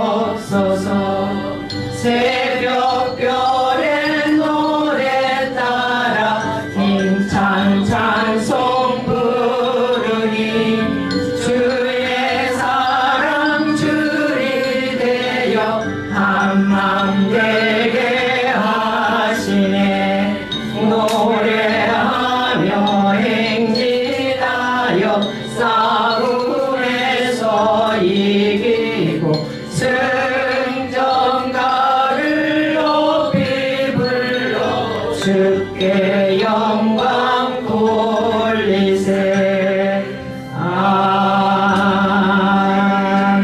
도와주시옵소서. 새벽별의 노래 따라 힘찬 찬송 부르니 주의 사랑 줄이 되어 한맘 되게 하시네. 노래하며 행진하여 싸움에서 이기고 승전가를 높이 불러 주께 영광 돌리세.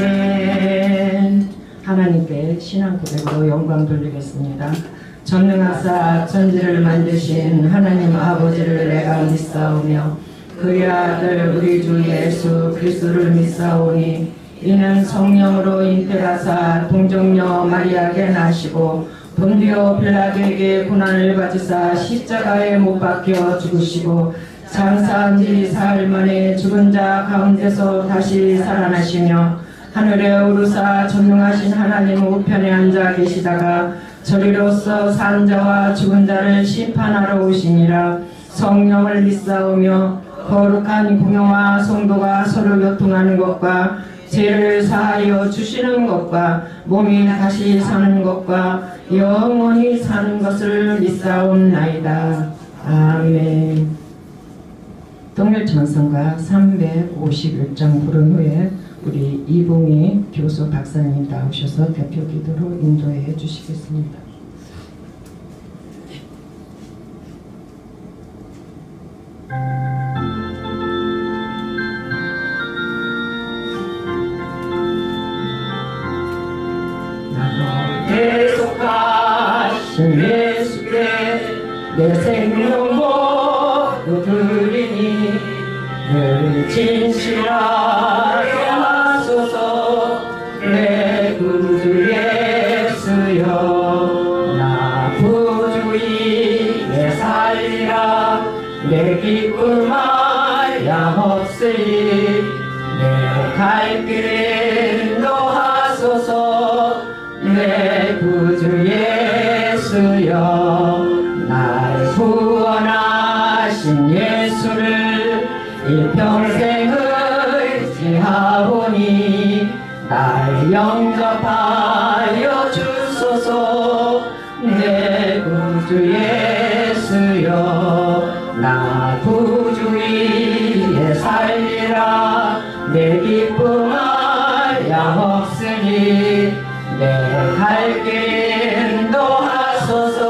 아멘. 하나님께 신앙 고백으로 영광 돌리겠습니다. 전능하사 천지를 만드신 하나님 아버지를 내가 믿사오며 그의 아들 우리 주 예수 그리스도를 믿사오니 이는 성령으로 잉태하사 동정녀 마리아에게 나시고 본디오 빌라도에게 고난을 받으사 십자가에 못 박혀 죽으시고 장사한 지 사흘 만에 죽은 자 가운데서 다시 살아나시며 하늘에 오르사 전능하신 하나님 우편에 앉아 계시다가 저리로서 산 자와 죽은 자를 심판하러 오시니라. 성령을 믿사오며 거룩한 공영과 성도가 서로 교통하는 것과 죄를 사하여 주시는 것과 몸이 다시 사는 것과 영원히 사는 것을 믿사옵나이다. 아멘. 동일천성가 351장 부른 후에 우리 이봉희 교수 박사님 나오셔서 대표 기도로 인도해 주시겠습니다. 계속하신 예수께 내 생명 모두 드리니 늘 진실하게 하소서. 내 구주 예수여 나 부주의에 살리라. 내 기쁨 하염없으리. 내 갈 길에 인도하소서. 내 구주 예수여 날 구원하신 예수를 일평생 의지하오니 날 영접하여 주소서. 내 구주 예수여 나 부주의에 살리라. 내 기쁨 하염없으니 내 갈 길 인도하소서.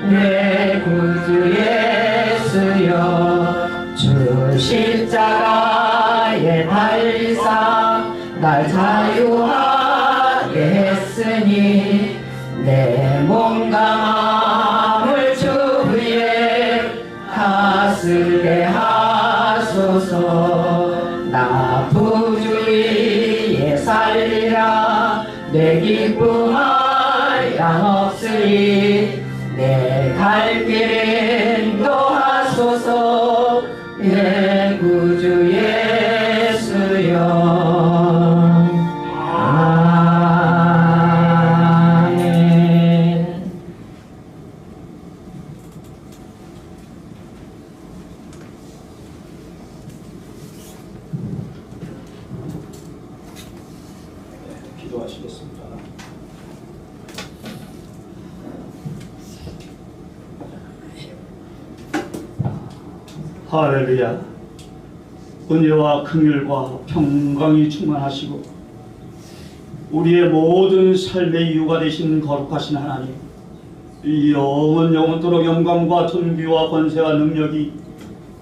내 구주 예수여 주 십자가에 달리사 날 자유하게 했으니 내 몸과 마음을 주 위에 다스게 하소서. 나 부주의에 살리라. 내 기쁨 하염없으리. 내 갈 길에 인도하소서. 내 구주 예수여 아멘. 기도하시겠습니다. 할렐루야. 은혜와 긍휼과 평강이 충만하시고 우리의 모든 삶의 이유가 되신 거룩하신 하나님, 영원토록 영광과 존귀와 권세와 능력이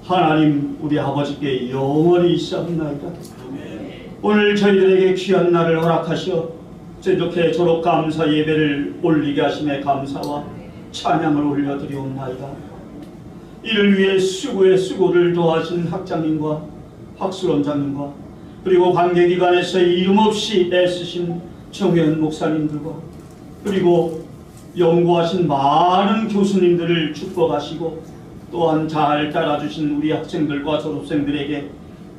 하나님 우리 아버지께 영원히 있사옵나이다. 오늘 저희들에게 귀한 날을 허락하시어 제독회 졸업 감사 예배를 올리게 하심에 감사와 찬양을 올려드리옵나이다. 이를 위해 수고에 수고를 더하신 학장님과 학술원장님과 그리고 관계기관에서 이름 없이 애쓰신 정현 목사님들과 그리고 연구하신 많은 교수님들을 축복하시고 또한 잘 따라주신 우리 학생들과 졸업생들에게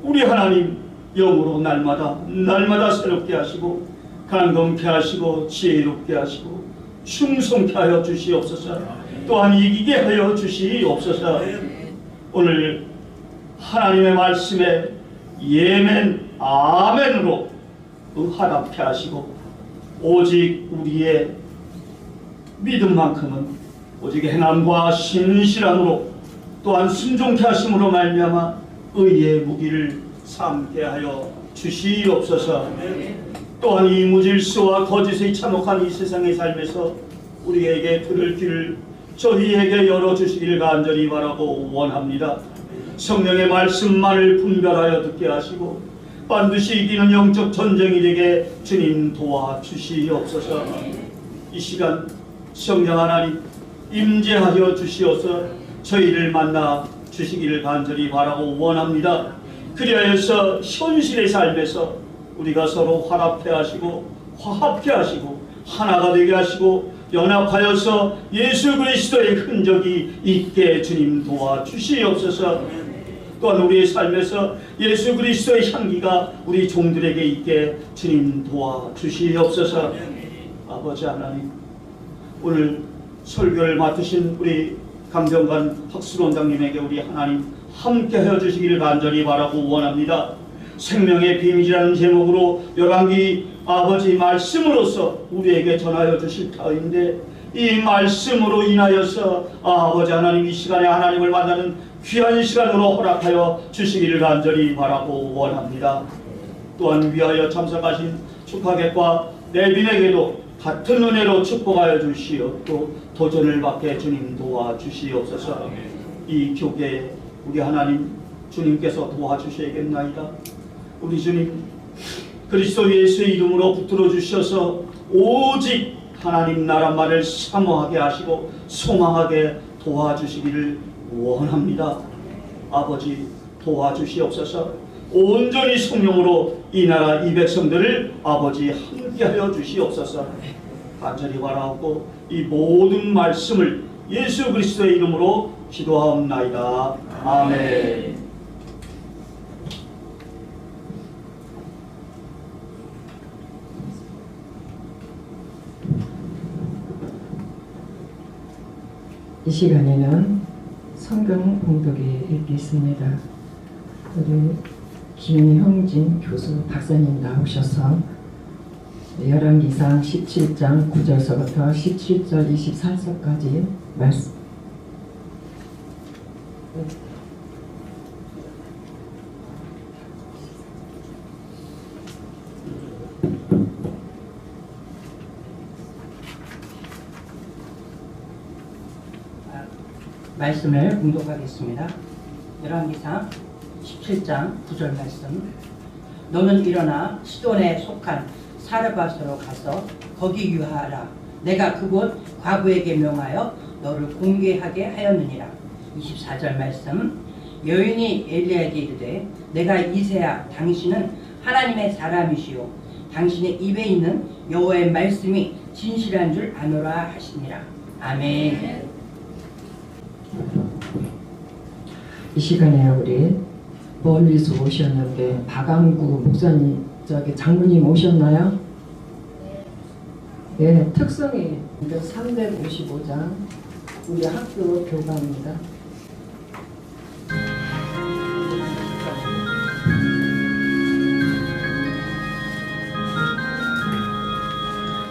우리 하나님 영으로 날마다 새롭게 하시고 강건케 하시고 지혜롭게 하시고 충성케 하여 주시옵소서. 또한 이기게 하여 주시옵소서. 오늘 하나님의 말씀에 예멘 아멘으로 화답케 하시고 오직 우리의 믿음만큼은 오직 행함과 신실함으로 또한 순종케 하심으로 말미암아 의의 무기를 삼게 하여 주시옵소서. 또한 이 무질서와 거짓에 참혹한 이 세상의 삶에서 우리에게 들을 길을 저희에게 열어주시기를 간절히 바라고 원합니다. 성령의 말씀만을 분별하여 듣게 하시고 반드시 이기는 영적 전쟁이 되게 주님 도와주시옵소서. 이 시간 성령 하나님 임재하여 주시어서 저희를 만나 주시기를 간절히 바라고 원합니다. 그리하여서 현실의 삶에서 우리가 서로 화합케 하시고 화합케 하시고 하나가 되게 하시고 연합하여서 예수 그리스도의 흔적이 있게 주님 도와주시옵소서. 또한 우리의 삶에서 예수 그리스도의 향기가 우리 종들에게 있게 주님 도와주시옵소서. 아버지 하나님, 오늘 설교를 맡으신 우리 강병관 박수원장님에게 우리 하나님 함께 하여 주시기를 간절히 바라고 원합니다. 생명의 비밀이라는 제목으로 열왕기 아버지 말씀으로서 우리에게 전하여 주실 터인데 이 말씀으로 인하여서 아버지 하나님 이 시간에 하나님을 만나는 귀한 시간으로 허락하여 주시기를 간절히 바라고 원합니다. 또한 위하여 참석하신 축하객과 내빈에게도 같은 은혜로 축복하여 주시어 또 도전을 받게 주님 도와주시옵소서. 이 교회에 우리 하나님 주님께서 도와주셔야겠나이다. 우리 주님 그리스도 예수의 이름으로 붙들어 주셔서 오직 하나님 나라만을 사모하게 하시고 소망하게 도와주시기를 원합니다. 아버지 도와주시옵소서. 온전히 성령으로 이 나라 이 백성들을 아버지 함께하여 주시옵소서. 간절히 바라옵고 이 모든 말씀을 예수 그리스도의 이름으로 기도하옵나이다. 아멘. 이 시간에는 성경 봉독이 있겠습니다. 우리 김형진 교수 박사님 나오셔서 열왕기상 17장 9절서부터 17절 24절까지 말씀 말씀을 봉독하겠습니다. 열왕기상 17장 9절 말씀. 너는 일어나 시돈에 속한 사르밧으로 가서 거기 유하하라. 내가 그곳 과부에게 명하여 너를 공개하게 하였느니라. 24절 말씀. 여인이 엘리야에게 이르되 내가 이새야 당신은 하나님의 사람이시오 당신의 입에 있는 여호와의 말씀이 진실한 줄 아노라 하시니라. 아멘. 이 시간에 우리 멀리서 오셨는데 박암구 목사님 저기 장로님 오셨나요? 네, 특성이 355장 우리 학교 교과입니다.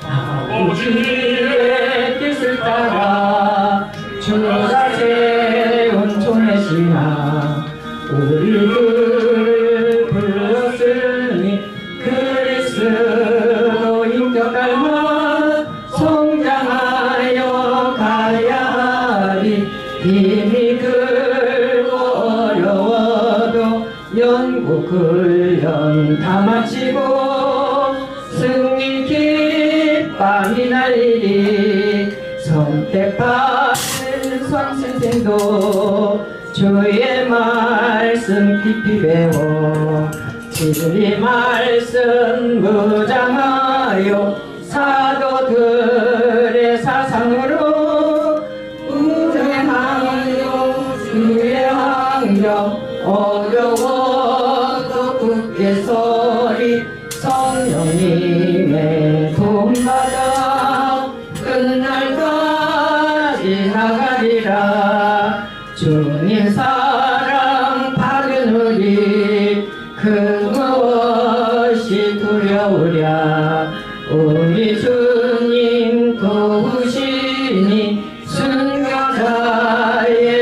아버지의 뜻을 따라 주가 세운 종의 신앙 우리를 불렀으니 그리스도 인격 닮아 성장하여 가야 하리. 힘이 들고 어려워도 연구 훈련 다 마치고 승리 기쁨이 날리리. 선택받은 수학생도 주의 말씀 깊이 배워 진리 말씀 무장하여 사도들의 사상으로 우회하여 어려워도 천국의 소리 성령님의 도움받아 끝날까지 나가리라. 주님 사랑 받은 우리 그 무엇이 두려우랴. 우리 주님 도우시니 순교자의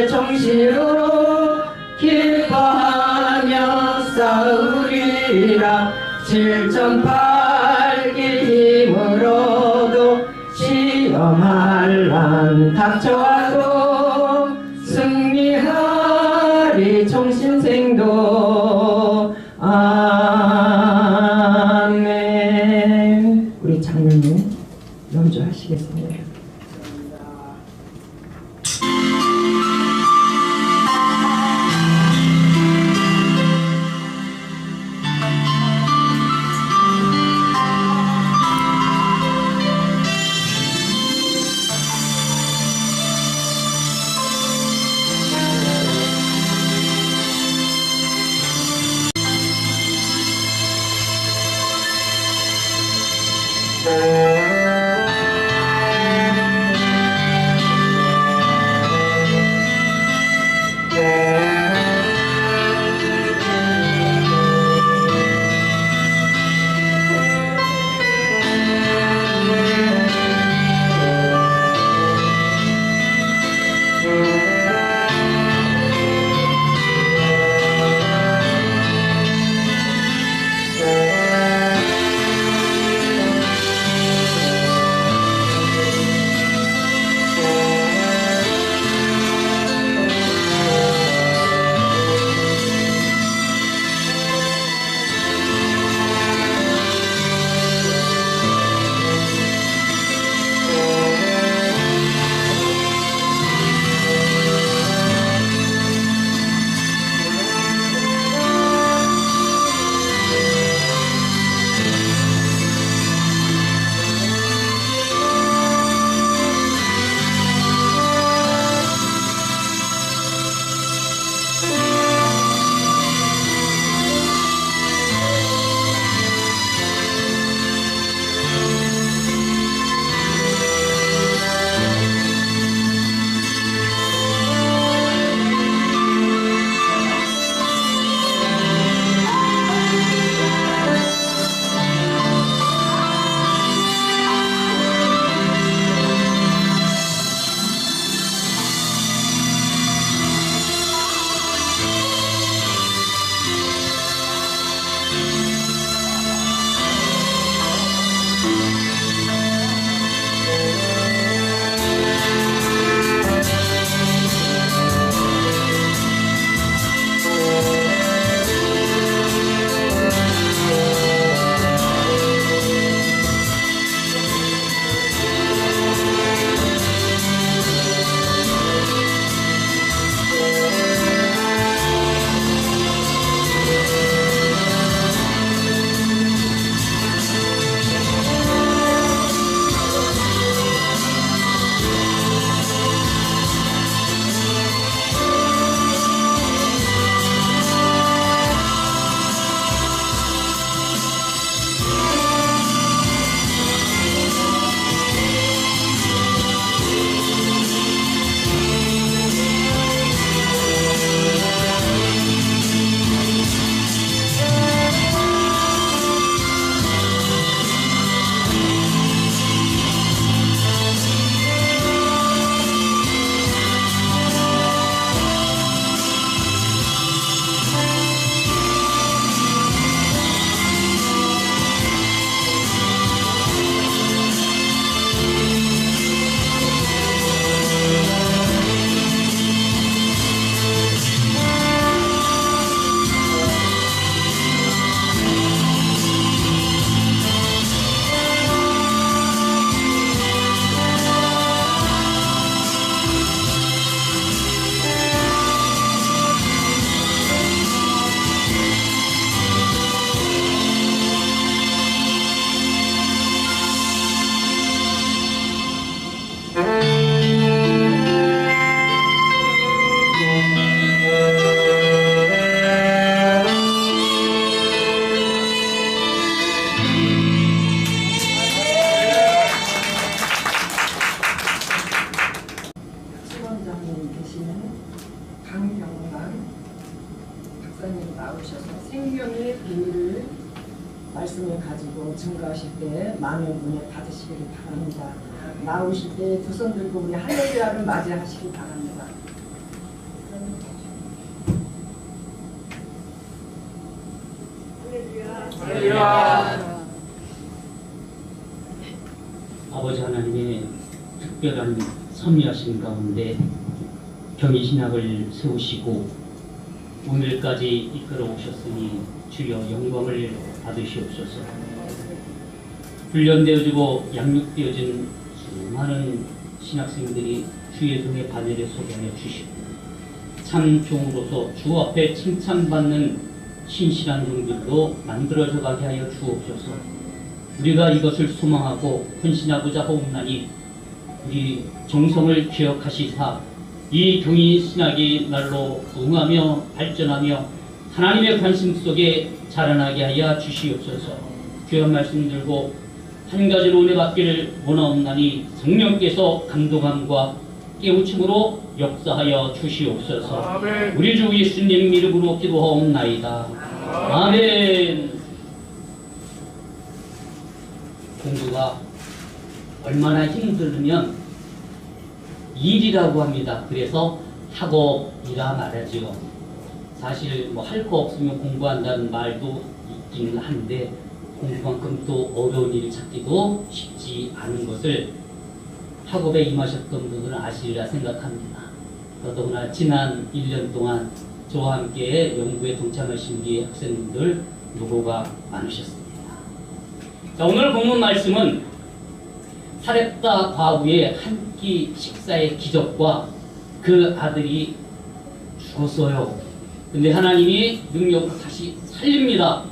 정신으로 기뻐하며 싸우리라. 7.8기 힘으로도 시험할 난 닥쳐와도 승리하리 정신생도. 아멘. 우리 장로님 연주하시겠습니다. 자비를 말씀을 가지고 증거하실 때 많은 은혜 받으시기를 바랍니다. 나오실 때 두 손 들고 우리 할렐루야를 맞이하시기 바랍니다. 아버지 하나님의 특별한 섭리하신 가운데 경희신학을 세우시고 오늘까지 이끌어 오셨으니 주여 영광을 받으시옵소서. 훈련되어지고 양육되어진 수많은 신학생들이 주의 등의 바늘에 소개하여 주시고 참 종으로서 주 앞에 칭찬받는 신실한 종들도 만들어져 가게 하여 주옵소서. 우리가 이것을 소망하고 헌신하고자 하옵나니 우리 정성을 기억하시사 이 경희 신학이 날로 부흥하며 발전하며 하나님의 관심 속에 자라나게 하여 주시옵소서. 귀한 말씀 들고 한 가지로 은혜 받기를 원하옵나니 성령께서 감동함과 깨우침으로 역사하여 주시옵소서. 아멘. 우리 주 예수님 이름으로 기도하옵나이다. 아멘. 공부가 얼마나 힘들면 일이라고 합니다. 그래서 학업이라 말하지요. 사실 뭐 할 거 없으면 공부한다는 말도 있기는 한데 공부만큼 또 어려운 일을 찾기도 쉽지 않은 것을 학업에 임하셨던 분들은 아시리라 생각합니다. 더더구나 지난 1년 동안 저와 함께 연구에 동참하신 우리 학생분들 노고가 많으셨습니다. 자, 오늘 본문 말씀은 사렙다 과부의 한 끼 식사의 기적과 그 아들이 죽었어요. 근데 하나님이 능력으로 다시 살립니다.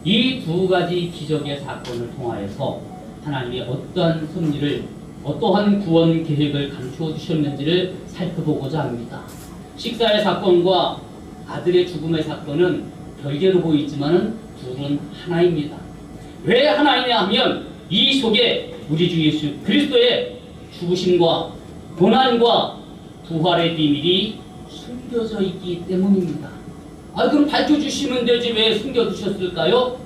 이 두 가지 기적의 사건을 통하여서 하나님이 어떠한 섭리를 어떠한 구원 계획을 감추어 주셨는지를 살펴보고자 합니다. 식사의 사건과 아들의 죽음의 사건은 별개로 보이지만 둘은 하나입니다. 왜 하나이냐 하면 이 속에 우리 주 예수 그리스도의 죽으심과 고난과 부활의 비밀이 숨겨져 있기 때문입니다. 그럼 밝혀주시면 되지 왜 숨겨두셨을까요?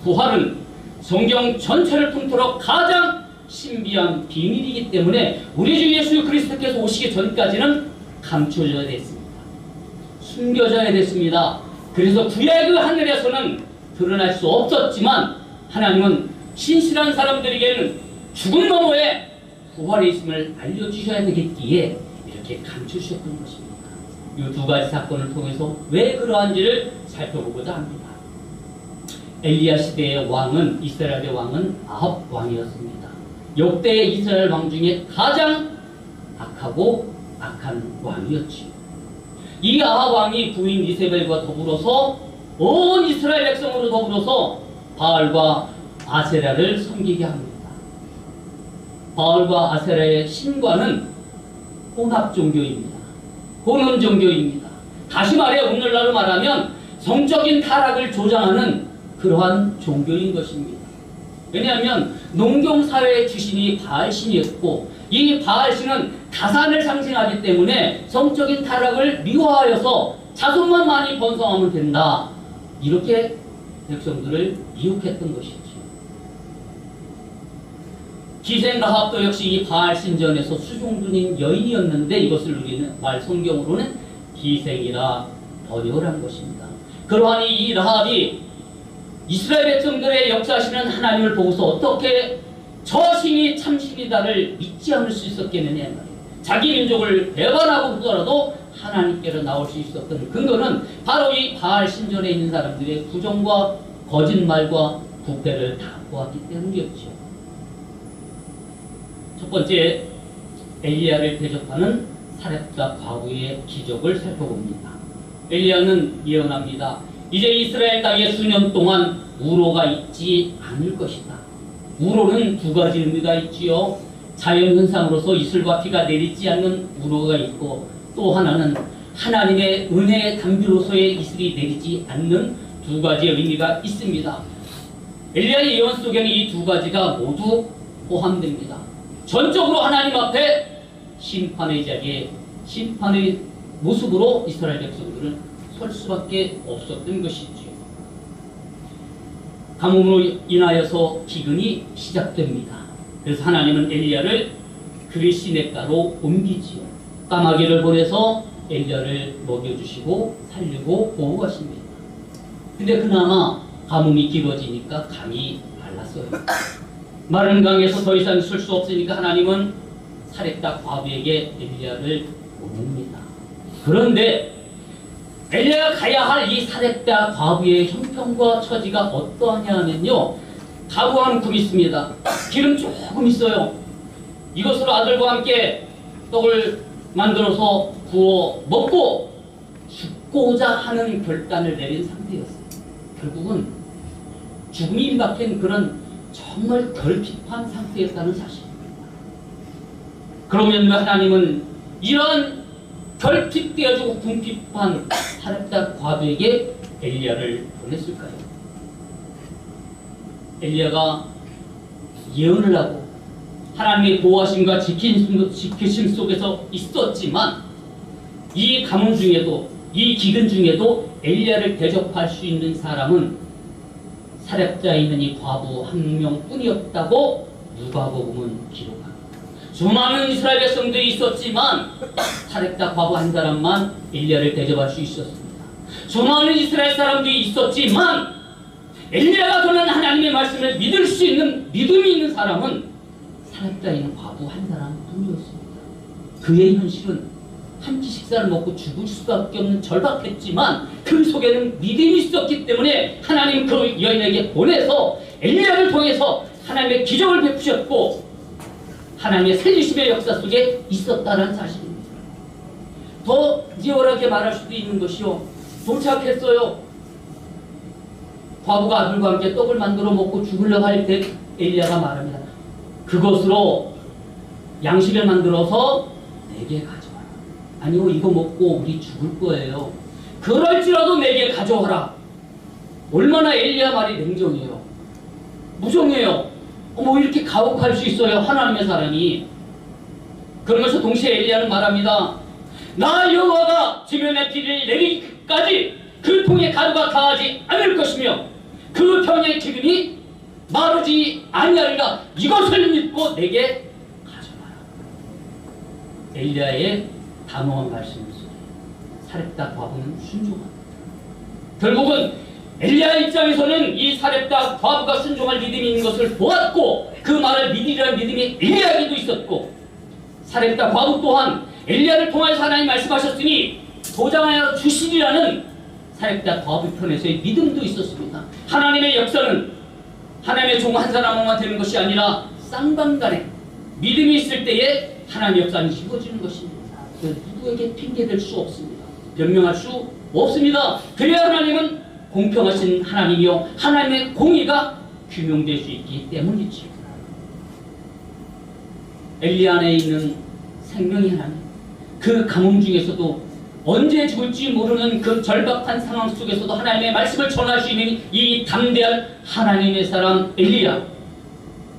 부활은 성경 전체를 통틀어 가장 신비한 비밀이기 때문에 우리 주 예수 그리스도께서 오시기 전까지는 감춰져야 됐습니다. 숨겨져야 됐습니다. 그래서 구약 그 하늘에서는 드러날 수 없었지만 하나님은 신실한 사람들에게는 죽음 너머에 부활의 있음을 알려주셔야 되겠기에 이렇게 감추셨던 것입니다. 이 두 가지 사건을 통해서 왜 그러한지를 살펴보고자 합니다. 엘리야 시대의 왕은 이스라엘의 왕은 아합 왕이었습니다. 역대의 이스라엘 왕 중에 가장 악하고 악한 왕이었지요. 이 아합 왕이 부인 이세벨과 더불어서 온 이스라엘 백성으로 더불어서 바알과 아세라를 섬기게 합니다. 바알과 아세라의 신과는 혼합 종교입니다. 혼혼 종교입니다. 다시 말해 오늘날로 말하면 성적인 타락을 조장하는 그러한 종교인 것입니다. 왜냐하면 농경사회의 주신이 바알신이었고 이 바알신은 가산을 상징하기 때문에 성적인 타락을 미화하여서 자손만 많이 번성하면 된다. 이렇게 백성들을 미혹했던 것이죠. 기생 라합도 역시 이 바알 신전에서 수종드린 여인이었는데 이것을 우리는 말 성경으로는 기생이라 번역을 한 것입니다. 그러하니 이 라합이 이스라엘 백성들의 역사하시는 하나님을 보고서 어떻게 저 신이 참 신이다를 믿지 않을 수 있었겠느냐 말이에요. 자기 민족을 배반하고 보더라도 하나님께로 나올 수 있었던 근거는 바로 이 바알 신전에 있는 사람들의 부정과 거짓말과 부패를 다 보았기 때문이었죠. 첫 번째, 엘리야를 대접하는 사렙다 과부의 기적을 살펴봅니다. 엘리야는 예언합니다. 이제 이스라엘 땅에 수년 동안 우로가 있지 않을 것이다. 우로는 두 가지 의미가 있지요. 자연현상으로서 이슬과 비가 내리지 않는 우로가 있고 또 하나는 하나님의 은혜의 담비로서의 이슬이 내리지 않는 두 가지의 의미가 있습니다. 엘리야의 예언 속에는 이 두 가지가 모두 포함됩니다. 전적으로 하나님 앞에 심판의 자리에 심판의 모습으로 이스라엘 백성들은 설 수밖에 없었던 것이지요. 가뭄으로 인하여서 기근이 시작됩니다. 그래서 하나님은 엘리야를 그리 시냇가로 옮기지요. 까마귀를 보내서 엘리야를 먹여주시고 살리고 보호하십니다. 근데 그나마 가뭄이 길어지니까 강이 말랐어요. 마른 강에서 더 이상 있을 수 없으니까 하나님은 사렙다 과부에게 엘리야를 보냅니다. 그런데 엘리야가 가야 할 이 사렙다 과부의 형편과 처지가 어떠하냐 하면요, 가구 한 컵 있습니다. 기름 조금 있어요. 이것으로 아들과 함께 떡을 만들어서 구워 먹고 죽고자 하는 결단을 내린 상태였어요. 결국은 죽음이 임박한 그런 정말 결핍한 상태였다는 사실입니다. 그러면 하나님은 이런 결핍되어지고 궁핍한 사렙다 과부에게 엘리야를 보냈을까요? 엘리야가 예언을 하고 하나님의 보호하심과 지키심 속에서 있었지만 이 가뭄 중에도, 이 기근 중에도 엘리야를 대접할 수 있는 사람은 사렙자에 있는 이 과부 한 명뿐이었다고 누가복음은 기록합니다. 수많은 이스라엘 백성들이 있었지만 사렙다 과부 한 사람만 엘리야를 대접할 수 있었습니다. 수많은 이스라엘 사람들이 있었지만 엘리야가 전하는 하나님의 말씀을 믿을 수 있는 믿음이 있는 사람은 사렙자에 있는 과부 한 사람뿐이었습니다. 그의 현실은 한 끼 식사를 먹고 죽을 수밖에 없는 절박했지만 그 속에는 믿음이 있었기 때문에 하나님 그 여인에게 보내서 엘리야를 통해서 하나님의 기적을 베푸셨고 하나님의 살리심의 역사 속에 있었다는 사실입니다. 더 리얼하게 말할 수도 있는 것이요, 도착했어요. 과부가 아들과 함께 떡을 만들어 먹고 죽으려고 할 때 엘리야가 말합니다. 그것으로 양식을 만들어서 내게 가져와라. 아니요, 이거 먹고 우리 죽을 거예요. 그럴지라도 내게 가져와라. 얼마나 엘리야 말이 냉정해요. 무정해요. 뭐 이렇게 가혹할 수 있어요, 하나님의 사람이. 그러면서 동시에 엘리야는 말합니다. 나 여호와가 지면의 비를 내리기까지 그 통에 가루가 다하지 않을 것이며 그 병의 기름이 마르지 아니하리라. 이것을 믿고 내게 가져와라. 엘리야의 단호한 말씀 속에 사렙다 과부는 순종합니다. 결국은 엘리야 입장에서는 이 사렙다 과부가 순종할 믿음이 있는 것을 보았고 그 말을 믿으리라는 믿음이 엘리야에게도 있었고, 사렙다 과부 또한 엘리야를 통하여서 하나님 말씀하셨으니 보장하여 주시리라는 사렙다 과부 편에서의 믿음도 있었습니다. 하나님의 역사는 하나님의 종 한 사람만 되는 것이 아니라 쌍방간에 믿음이 있을 때에 하나님의 역사는 이루어지는 것입니다. 누구에게 핑계댈 수 없습니다. 변명할 수 없습니다. 그래야 하나님은 공평하신 하나님이요 하나님의 공의가 규명될 수 있기 때문이죠. 엘리야 안에 있는 생명의 하나님, 그 가뭄 중에서도 언제 죽을지 모르는 그 절박한 상황 속에서도 하나님의 말씀을 전할 수 있는 이 담대한 하나님의 사람 엘리야,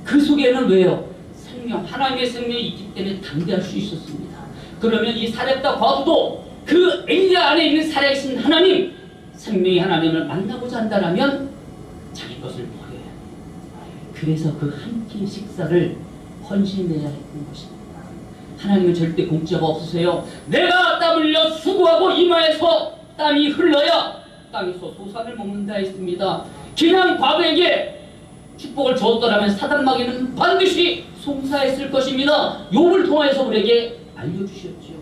그 속에는 왜요? 생명, 하나님의 생명이 있기 때문에 담대할 수 있었습니다. 그러면 이 사렙다 과부도 그 엘리야 안에 있는 살아계신 하나님, 생명의 하나님을 만나고자 한다면 자기 것을 버려야 합니다. 그래서 그 한 끼 식사를 헌신해야 했던 것입니다. 하나님은 절대 공짜가 없으세요. 내가 땀 흘려 수고하고 이마에서 땀이 흘러야 땅에서 소산을 먹는다 했습니다. 그냥 과부에게 축복을 주었더라면 사단마귀는 반드시 송사했을 것입니다. 욥을 통해서 우리에게 알려주셨죠.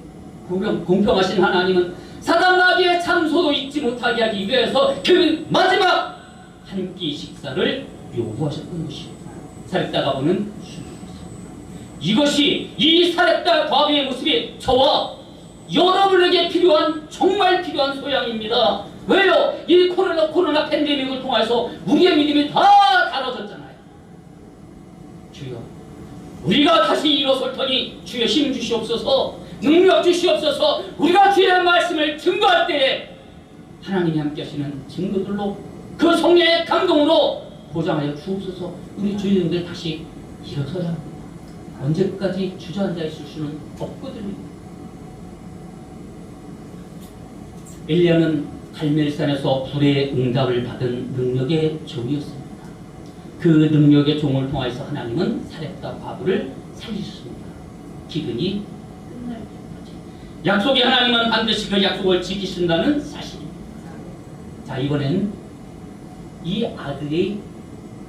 공평하신 하나님은 사단마귀의 참소도 잊지 못하게 하기 위해서 그 마지막 한 끼 식사를 요구하셨던 것입니다. 사렙다 과부는 이것이 이 사렙다 과부의 모습이 저와 여러분에게 필요한, 정말 필요한 소양입니다. 왜요? 이 코로나 팬데믹을 통해서 우리의 믿음이 다 달아졌잖아요. 주여, 우리가 다시 일어설 터니 주여 힘 주시옵소서, 능력 주시옵소서. 우리가 주의 말씀을 증거할 때에 하나님이 함께 하시는 증거들로 그 성령의 감동으로 보장하여 주옵소서. 우리 주님들 다시 일어서야 합니다. 언제까지 주저앉아 있을 수는 없거든요. 엘리야는 갈멜산에서 불의 응답을 받은 능력의 종이었습니다. 그 능력의 종을 통해서 하나님은 사렙과 과부를 살리셨습니다. 기근이 끝날 때까지. 약속의 하나님은 반드시 그 약속을 지키신다는 사실입니다. 자, 이번엔 이 아들이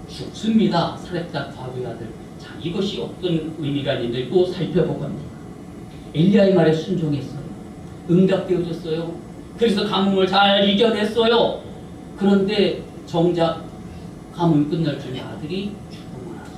죽습니다. 사렙과 과부의 아들. 자, 이것이 어떤 의미가 있는지 또 살펴보고 합니다. 엘리야의 말에 순종했어요. 응답되어졌어요. 그래서 가뭄을 잘 이겨냈어요. 그런데 정작 가뭄이 끝날 즈음에 아들이 죽고 말았어요.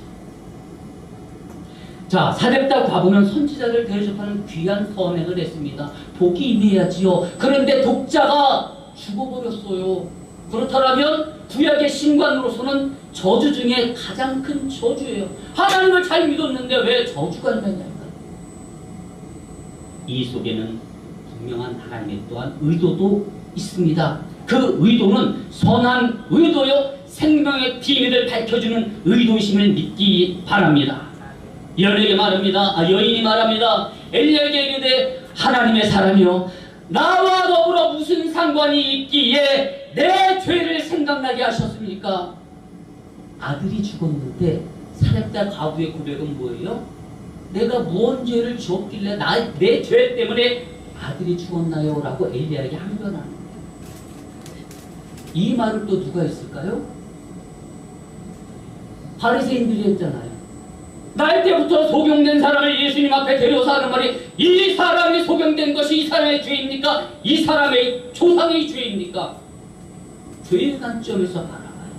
자, 사렙과 과부는 선지자를 대접하는 귀한 선행을 했습니다. 복이 임해야지요. 그런데 독자가 죽어버렸어요. 그렇다면 구약의 신관으로서는 저주 중에 가장 큰 저주예요. 하나님을 잘 믿었는데 왜 저주가 있느냐니까. 이 속에는 분명한 하나님의 또한 의도도 있습니다. 그 의도는 선한 의도요, 생명의 비밀을 밝혀주는 의도심을 믿기 바랍니다. 여인이 말합니다. 엘리야에게 이르되 하나님의 사람이여, 나와 더불어 무슨 상관이 있기에 내 죄를 생각나게 하셨습니까? 아들이 죽었는데 사렙과 과부의 고백은 뭐예요? 내가 무언 죄를 지었길래 내 죄 때문에 아들이 죽었나요? 라고 엘리야에게 항변하는 거예요. 이 말을 또 누가 했을까요? 바리새인들이 했잖아요. 날 때부터 소경된 사람을 예수님 앞에 데려서 하는 말이, 이 사람이 소경된 것이 이 사람의 죄입니까? 이 사람의 조상의 죄입니까? 죄의 관점에서 바라봐요.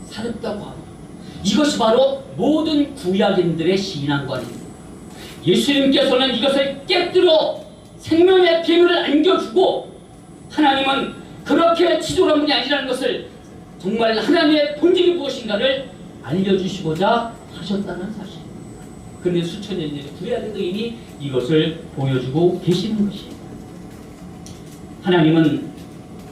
사렙과 과부. 이것이 바로 모든 구약인들의 신앙관입니다. 예수님께서는 이것을 깨뜨려 생명의 비밀을 안겨주고, 하나님은 그렇게 치졸한 분이 아니라는 것을, 정말 하나님의 본질이 무엇인가를 알려주시고자 하셨다는 사실입니다. 그런데 수천 년 전에 구약의 의인이 이것을 보여주고 계시는 것이에요. 하나님은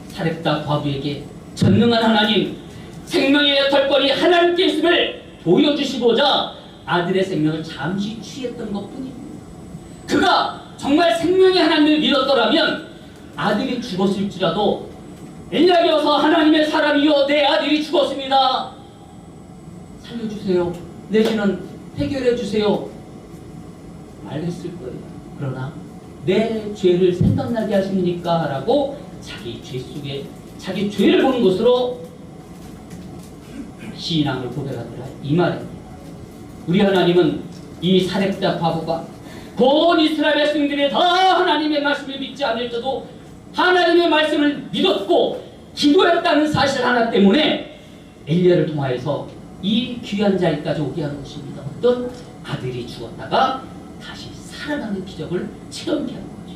사렙과 과부에게 전능한 하나님, 생명의 털권이 하나님께 있음을 보여주시고자 아들의 생명을 잠시 취했던 것뿐입니다. 그가 정말 생명의 하나님을 믿었더라면 아들이 죽었을지라도 엘리야에게 와서 하나님의 사람이여, 내 아들이 죽었습니다, 살려주세요, 내지는 해결해 주세요 말했을 거예요. 그러나 내 죄를 생각나게 하십니까? 라고 자기 죄 속에 자기 죄를 보는 것으로 신앙을 고백하더라, 이 말입니다. 우리 하나님은 이 사렙과 과부가 온 이스라엘 백성들이 다 하나님의 말씀을 믿지 않을지도 하나님의 말씀을 믿었고 기도했다는 사실 하나 때문에 엘리야를 통하여서 이 귀한 자리까지 오게 하는 것입니다. 어떤 아들이 죽었다가 다시 살아나는 기적을 체험케 하는 거죠.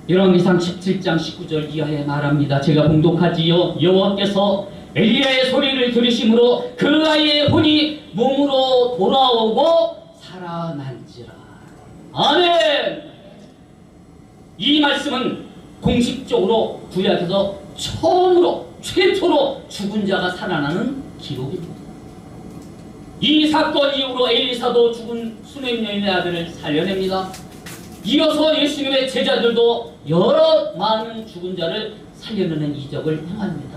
열왕기상 17장 19절 이하에 말합니다. 제가 봉독하지요. 여호와께서 엘리야의 소리를 들으심으로 그 아이의 혼이 몸으로 돌아오고 살아난지라. 아멘. 이 말씀은 공식적으로 구약에서 최초로 죽은 자가 살아나는 기록입니다. 이 사건 이후로 엘리사도 죽은 수넴 여인의 아들을 살려냅니다. 이어서 예수님의 제자들도 여러 많은 죽은 자를 살려내는 이적을 행합니다.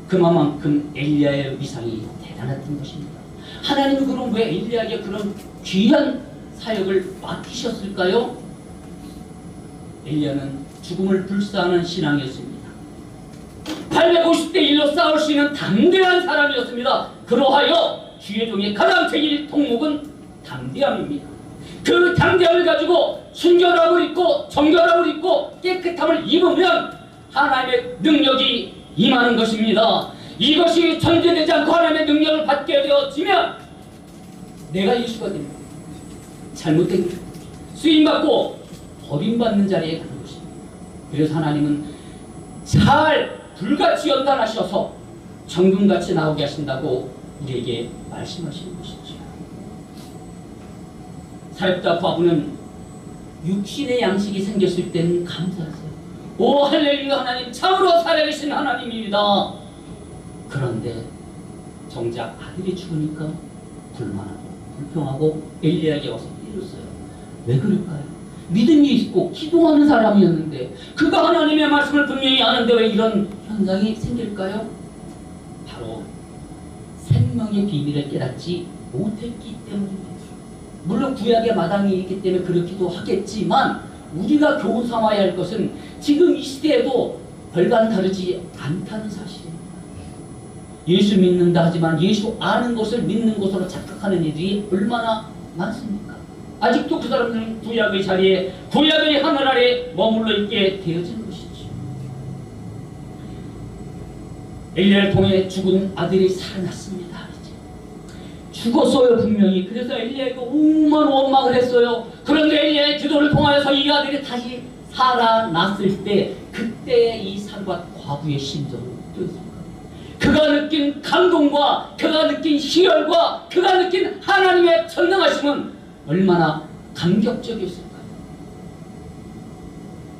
그만큼 엘리야의 위상이 대단했던 것입니다. 하나님은 그럼 왜 엘리야에게 그런 귀한 사역을 맡기셨을까요? 엘리야는 죽음을 불사하는 신앙이었습니다. 850대 1로 싸울 수 있는 담대한 사람이었습니다. 그러하여 주의 종의 가장 제일 통목은 담대함입니다. 그 담대함을 가지고 순결함을 입고 정결함을 입고 깨끗함을 입으면 하나님의 능력이 임하는 것입니다. 이것이 전제되지 않고 하나님의 능력을 받게 되어지면 내가 예수가 됩니다. 잘못된 쓰임받고 버림받는 자리에 가는 것입니다. 그래서 하나님은 잘 불같이 연단하셔서 정금같이 나오게 하신다고 우리에게 말씀하시는 것이죠. 사렙과 과부는 육신의 양식이 생겼을 때는 감사하세요. 오 할렐루야, 하나님 참으로 살아계신 하나님입니다. 그런데 정작 아들이 죽으니까 불만하고 불평하고 엘리야에게 와서 이랬어요. 왜 그럴까요? 믿음이 있고 기도하는 사람이었는데 그가 하나님의 말씀을 분명히 하는데 왜 이런 현상이 생길까요? 바로 생명의 비밀을 깨닫지 못했기 때문입니다. 물론 구약의 마당이 있기 때문에 그렇기도 하겠지만 우리가 교훈 삼아야 할 것은 지금 이 시대에도 별반 다르지 않다는 사실입니다. 예수 믿는다 하지만 예수 아는 것을 믿는 것으로 착각하는 이들이 얼마나 많습니까? 아직도 그 사람들은 구약의 자리에 구약의 하늘 아래 머물러 있게 되어진 것이죠. 엘리야를 통해 죽은 아들이 살아났습니다. 죽었어요 분명히. 그래서 엘리야가 오만 원망을 했어요. 그런데 엘리야의 기도를 통하여서 이 아들이 다시 살아났을 때 그때 이 사르밧 과부의 심정은 어땠을까요? 그가 느낀 감동과 그가 느낀 희열과 그가 느낀 하나님의 전능하심은 얼마나 감격적이었을까요?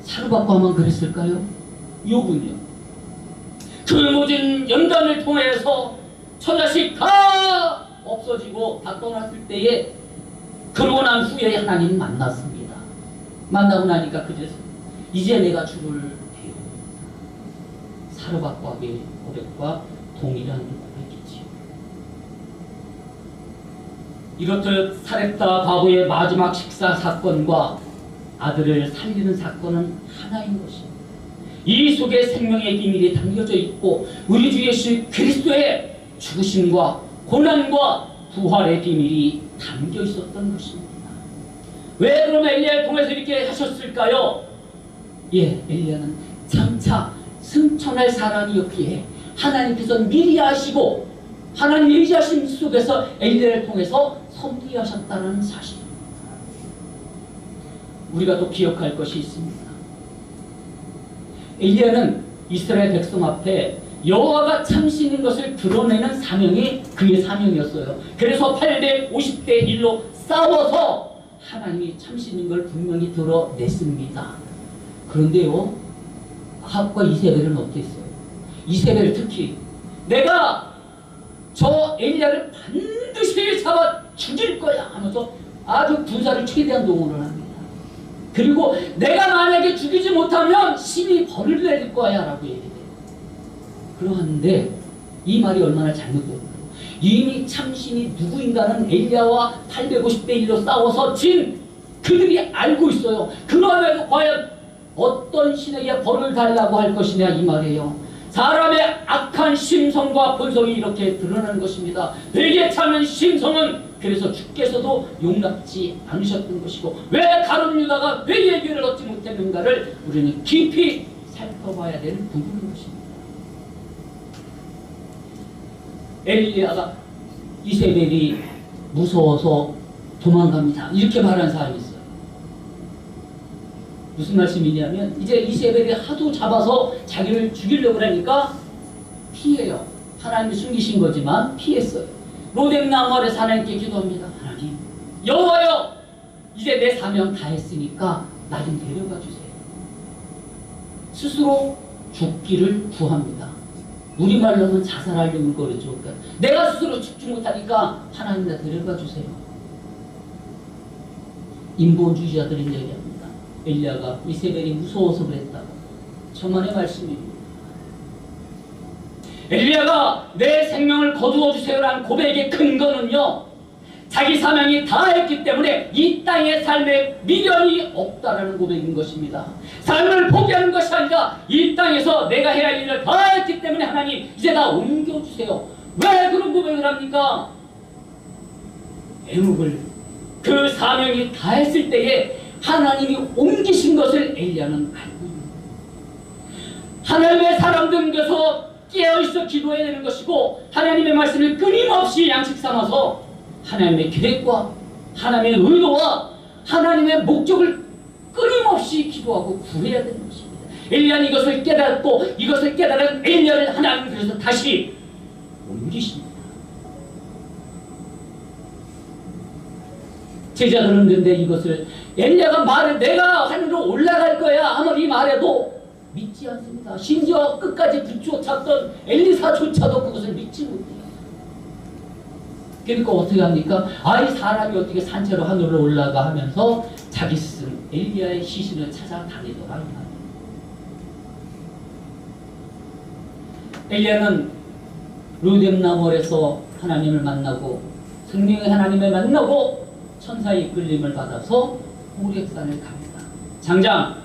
사르밧 과부만 그랬을까요? 욥은요? 그 모든 연단을 통해서 처자식 다 없어지고 다 떠났을 때에 그러고 난 후에 하나님 만났습니다. 만나고 나니까 그래서 이제 내가 죽을 때요. 사르밧 과부의 고백과 동일한 고백이지요. 이렇듯 사렙다 과부의 마지막 식사 사건과 아들을 살리는 사건은 하나인 것입니다. 이 속에 생명의 비밀이 담겨져 있고 우리 주 예수 그리스도의 죽으심과 고난과 부활의 비밀이 담겨 있었던 것입니다. 왜 그러면 엘리야를 통해서 이렇게 하셨을까요? 예, 엘리야는 장차 승천할 사람이었기에 하나님께서 미리 아시고 하나님의 의지하심 속에서 엘리야를 통해서 선포하셨다는 사실입니다. 우리가 또 기억할 것이 있습니다. 엘리야는 이스라엘 백성 앞에 여호와가 참신인 것을 드러내는 사명이 그의 사명이었어요. 그래서 8대 50대 1로 싸워서 하나님이 참신인 걸 분명히 드러냈습니다. 그런데요, 아합과 이세벨은 어땠어요? 이세벨 특히 내가 저 엘리야를 반드시 잡아 죽일 거야 하면서 아주 군사를 최대한 동원을 합니다. 그리고 내가 만약에 죽이지 못하면 신이 벌을 내릴 거야 라고 얘기해요. 그러는데 이 말이 얼마나 잘못됐나요? 이미 참신이 누구인가는 엘리야와 850대 1로 싸워서 진 그들이 알고 있어요. 그럼에도 과연 어떤 신에게 벌을 달라고 할 것이냐 이 말이에요. 사람의 악한 심성과 본성이 이렇게 드러나는 것입니다. 되게 참은 심성은 그래서 주께서도 용납지 않으셨던 것이고 왜 가룟 유다가 왜 예규를 얻지 못했는가를 우리는 깊이 살펴봐야 되는 부분인 것입니다. 엘리야가 이세벨이 무서워서 도망갑니다. 이렇게 말한 사람이 있어요. 무슨 말씀이냐면 이제 이세벨이 하도 잡아서 자기를 죽이려고 하니까 피해요. 하나님이 숨기신 거지만 피했어요. 로뎀나무 아래서 하나님께 기도합니다. 하나님 여호와여 이제 내 사명 다 했으니까 나 좀 데려가 주세요. 스스로 죽기를 구합니다. 우리말로는 자살하려는 거죠. 그러니까 내가 스스로 죽지 못하니까 하나님 나 데려가 주세요. 인본주의자들은 얘기합니다. 엘리야가 이세벨이 무서워서 그랬다. 저만의 말씀입니다. 엘리야가 내 생명을 거두어 주세요라는 고백의 근거는요, 자기 사명이 다 했기 때문에 이 땅의 삶에 미련이 없다라는 고백인 것입니다. 삶을 포기하는 것이 아니라 이 땅에서 내가 해야 할 일을 다 했기 때문에 하나님 이제 나 옮겨주세요. 왜 그런 고백을 합니까? 애묵을 그 사명이 다 했을 때에 하나님이 옮기신 것을 엘리야는 알고 있는 거예요. 하나님의 사람들께서 깨어있어 기도해야 되는 것이고 하나님의 말씀을 끊임없이 양식 삼아서 하나님의 계획과 하나님의 의도와 하나님의 목적을 끊임없이 기도하고 구해야 되는 것입니다. 엘리야는 이것을 깨닫고 이것을 깨달은 엘리야를 하나님 그래서 다시 옮기십니다. 제자들은 그런데 이것을 엘리야가 말해 내가 하늘로 올라갈 거야 아무리 말해도 믿지 않습니다. 심지어 끝까지 붙여찼던 엘리사조차도 그것을 믿지 못해요. 그러니까 어떻게 합니까? 아이 사람이 어떻게 산채로 하늘로 올라가 하면서 자기 스스로 엘리야의 시신을 찾아다니더라. 엘리야는 루뎀나무에서 하나님을 만나고 생명의 하나님을 만나고 천사의 이끌림을 받아서 호렙산을 갑니다. 장장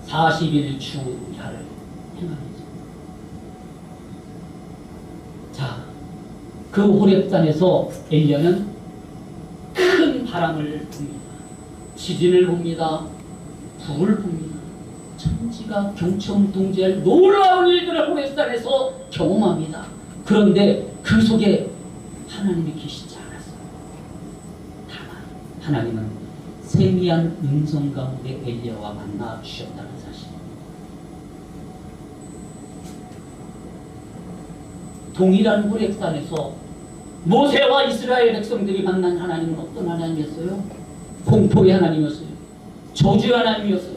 40일 주야를 행합니다. 자, 그 호렙산에서 엘리야는 큰 바람을 봅니다. 지진을 봅니다. 불을 봅니다. 천지가 경청동지할 놀라운 일들을 호렙산에서 경험합니다. 그런데 그 속에 하나님이 계시지 않았어요. 다만 하나님은 세미한 음성 가운데 엘리야와 만나 주셨다는 사실. 동일한 호렙산에서 모세와 이스라엘 백성들이 만난 하나님은 어떤 하나님이었어요? 공포의 하나님이었어요. 저주의 하나님이었어요.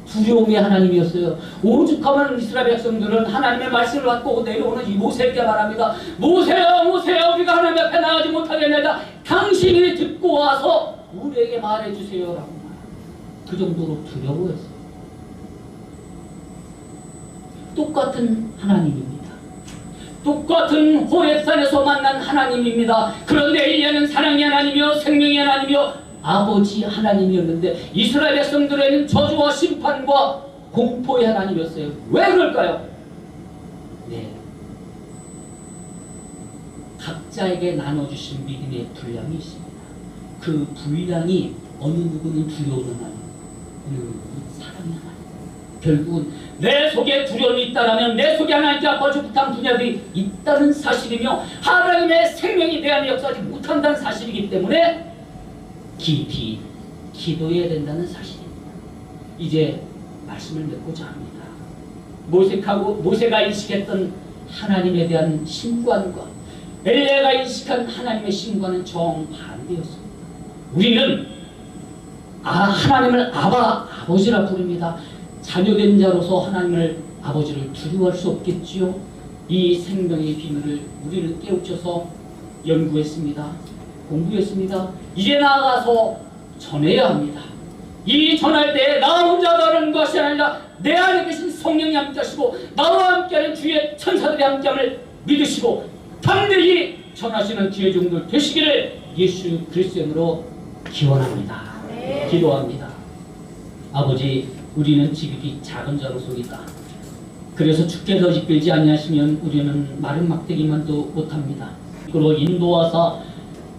두려움의 하나님이었어요. 오죽하면 이스라엘 백성들은 하나님의 말씀을 받고 내려오는 이 모세에게 말합니다. 모세야, 모세야, 우리가 하나님 앞에 나가지 못하겠나이다. 당신이 듣고 와서 우리에게 말해주세요 라고 말합니다. 그 정도로 두려워했어요. 똑같은 하나님입니다. 똑같은 호렙산에서 만난 하나님입니다. 그런데 엘리야는 사랑의 하나님이요 생명의 하나님이요 아버지 하나님이었는데 이스라엘 백성들에는 저주와 심판과 공포의 하나님이었어요. 왜 그럴까요? 네, 각자에게 나눠주신 믿음의 분량이 있습니다. 그 분량이 어느 누구는 두려운 하나님, 어느 누구는 사랑의 하나님. 결국은 내 속에 두려움이 있다면 내 속에 하나님께 아파지 못한 분야들이 있다는 사실이며 하나님의 생명에 대한 역사하지 못한다는 사실이기 때문에 깊이 기도해야 된다는 사실입니다. 이제 말씀을 맺고자 합니다. 모세가 인식했던 하나님에 대한 신관과 엘리야가 인식한 하나님의 신관은 정반대였습니다. 우리는 하나님을 아버지라 부릅니다. 자녀된 자로서 하나님을 아버지를 두려워할 수 없겠지요. 이 생명의 비밀을 우리는 깨우쳐서 연구했습니다. 공부했습니다. 이제 나아가서 전해야 합니다. 이 전할 때 나 혼자 다루는 것이 아니라 내 안에 계신 성령이 함께하시고 나와 함께하는 주의 천사들이 함께함을 믿으시고 담대히 전하시는 기회 종들 되시기를 예수 그리스도의 이름으로 기원합니다. 기도합니다. 아버지, 우리는 지극히 작은 자로서이다. 그래서 주께서 이끌지 아니하시면 우리는 마른 막대기만도 못합니다. 그로 인도하사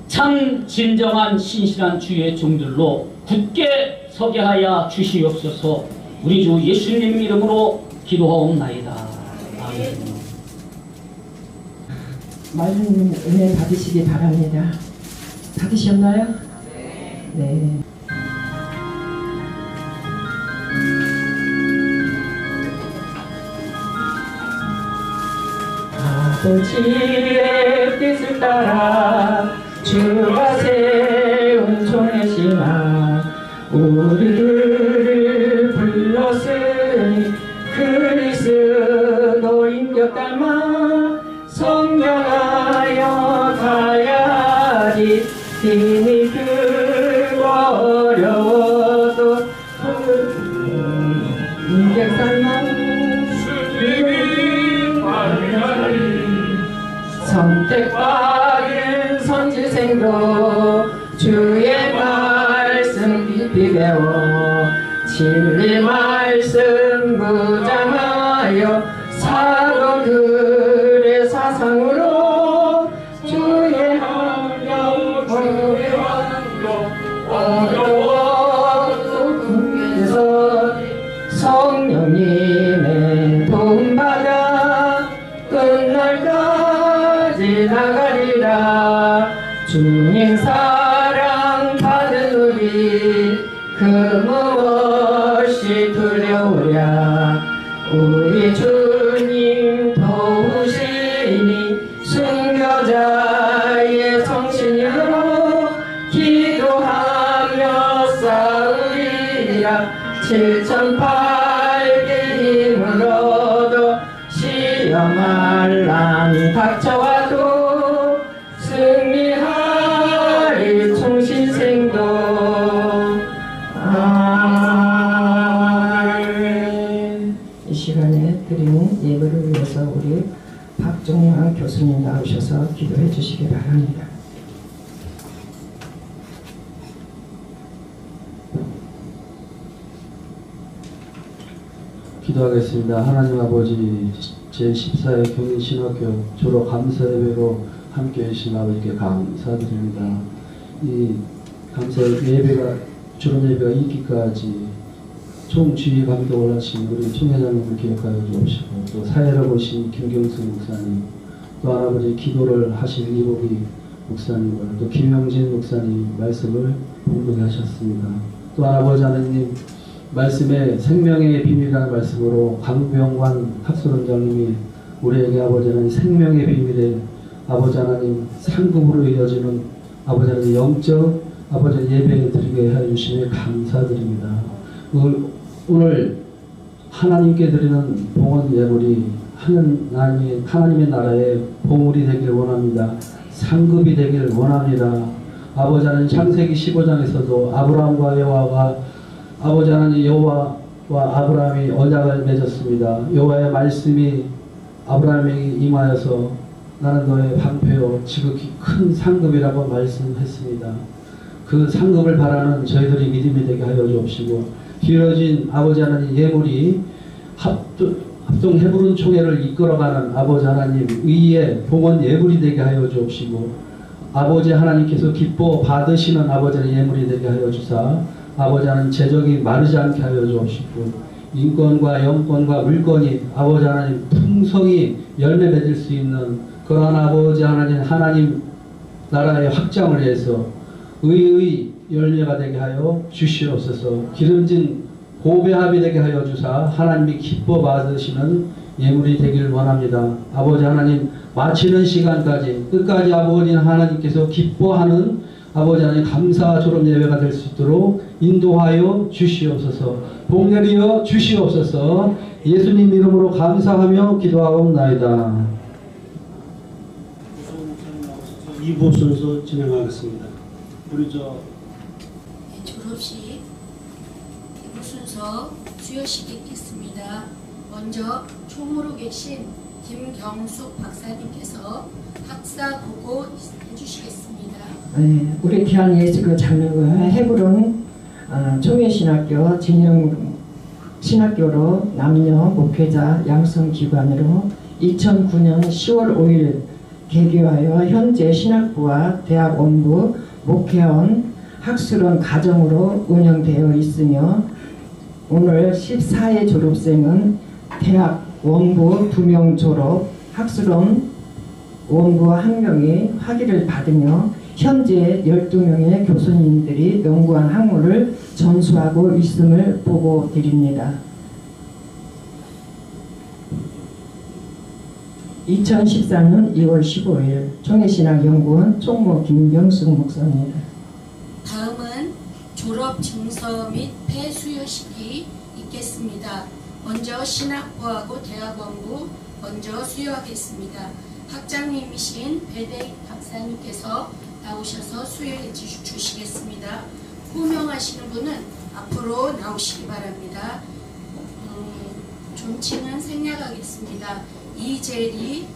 참 진정한 신실한 주의 종들로 굳게 서게 하여 주시옵소서. 우리 주 예수님 이름으로 기도하옵나이다. 아멘. 말씀 은혜 받으시기 바랍니다. 받으셨나요? 네. 아버지의 뜻을 따라 주가 세운 종의 신앙 우리들을 불렀으니 그리스도인 것 닮아 성장하여 가야지. 힘이 크고 어려워도 인격살만 선택받은 선지생도 주의 말씀 깊이 배워 진리 말씀 무장하여 사도들의 사상으로 주의 환경 어려워도 궁에서 성령님의 도움받아 끝날까지 나가리라. 주님 사랑 받은 우리 그 무엇이 두려우랴. 우리 주님 도우시니 순교자의 성신으로 기도하며 싸우리라. 7008개 힘으로도 시험할 난 닥쳐와도 승리하리 충신생도. 아멘. 이 시간에 드리는 예배를 위해서 우리 박종환 교수님 나오셔서 기도해 주시기 바랍니다. 기도하겠습니다. 하나님 아버지, 제14회 경인신학교 졸업 감사 예배로 함께해 주신 아버지께 감사드립니다. 이 감사 예배가, 졸업 예배가 있기까지 총주의 감독을 하신 우리 총회장님을 기억하여 주옵시고, 또 사회를 보신 김경수 목사님, 또 아버지 기도를 하신 이복희 목사님을, 또 김영진 목사님 말씀을 공독해 하셨습니다. 또 아버지 하나님 말씀에 생명의 비밀이라는 말씀으로 강병관 학술원장님이 우리에게 아버지 하나님 생명의 비밀에 아버지 하나님 상급으로 이어지는 아버지 하나님 영적 아버지 예배 드리게 해주시니 감사드립니다. 오늘 하나님께 드리는 봉헌 예물이 하나님의 나라의 보물이 되길 원합니다. 상급이 되길 원합니다. 아버지 하나님 창세기 15장에서도 아브라함과 여호와가 아버지 하나님 여호와와 아브라함이 언약을 맺었습니다. 여호와의 말씀이 아브라함에게 임하여서 나는 너의 방패요 지극히 큰 상급이라고 말씀했습니다. 그 상급을 바라는 저희들이 믿음이 되게 하여 주옵시고, 길어진 아버지 하나님 예물이 합동 헤브론 총회를 이끌어가는 아버지 하나님 의의 봉헌 예물이 되게 하여 주옵시고, 아버지 하나님께서 기뻐 받으시는 아버지 하나님 예물이 되게 하여 주사 아버지 하나님 재정이 마르지 않게 하여 주옵시고, 인권과 영권과 물권이 아버지 하나님 풍성히 열매 맺을 수 있는 그러한 아버지 하나님 나라의 확장을 위해서 의의 열매가 되게 하여 주시옵소서. 기름진 고배합이 되게 하여 주사 하나님이 기뻐 받으시는 예물이 되길 원합니다. 아버지 하나님 마치는 시간까지 끝까지 아버지 하나님께서 기뻐하는 아버지 하나님 감사 졸업 예배가 될 수 있도록 인도하여 주시옵소서. 복 내리어 주시옵소서. 예수님 이름으로 감사하며 기도하옵나이다. 이부 순서 진행하겠습니다. 우리 졸업식 이부 순서 수여식 있겠습니다. 먼저 총무로 계신 김경숙 박사님께서 학사 보고 해주시겠습니다. 네, 우리 대한예수교 장로교회 헤브론 총회신학교 진영 신학교로 남녀 목회자 양성기관으로 2009년 10월 5일 개교하여 현재 신학부와 대학원부 목회원 학술원 가정으로 운영되어 있으며, 오늘 14회 졸업생은 대학 원부 2명 졸업, 학술원 원부 1명이 학위를 받으며 현재 12명의 교수님들이 연구한 학문을 전수하고 있음을 보고 드립니다. 2014년 2월 15일 총회신학연구원 총무 김경숙 목사입니다. 다음은 졸업 증서 및 폐수여식이 있겠습니다. 먼저 신학부하고 대학원부 먼저 수여하겠습니다. 학장님이신 배대익 박사님께서 나오셔서 수여해 주시겠습니다. 호명하시는 분은 앞으로 나오시기 바랍니다. 존칭은 생략하겠습니다. 이재리,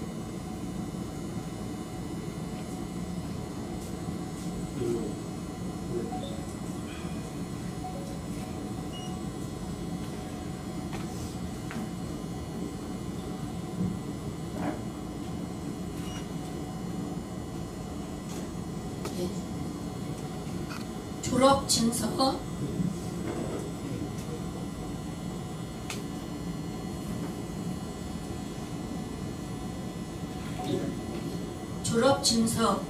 졸업 증서, 졸업 증서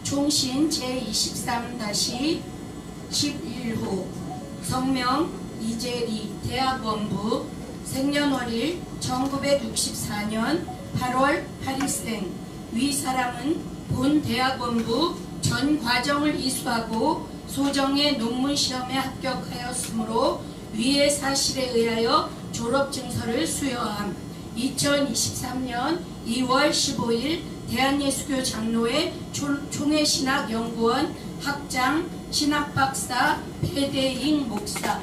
총신 제23-11호 성명 이재리 대학원부 생년월일 1964년 8월 8일생 위 사람은 본 대학원부 전 과정을 이수하고 소정의 논문 시험에 합격하였으므로 위의 사실에 의하여 졸업 증서를 수여함. 2023년 2월 15일 대한예수교 장로회 총회신학연구원 학장 신학박사 배대익 목사.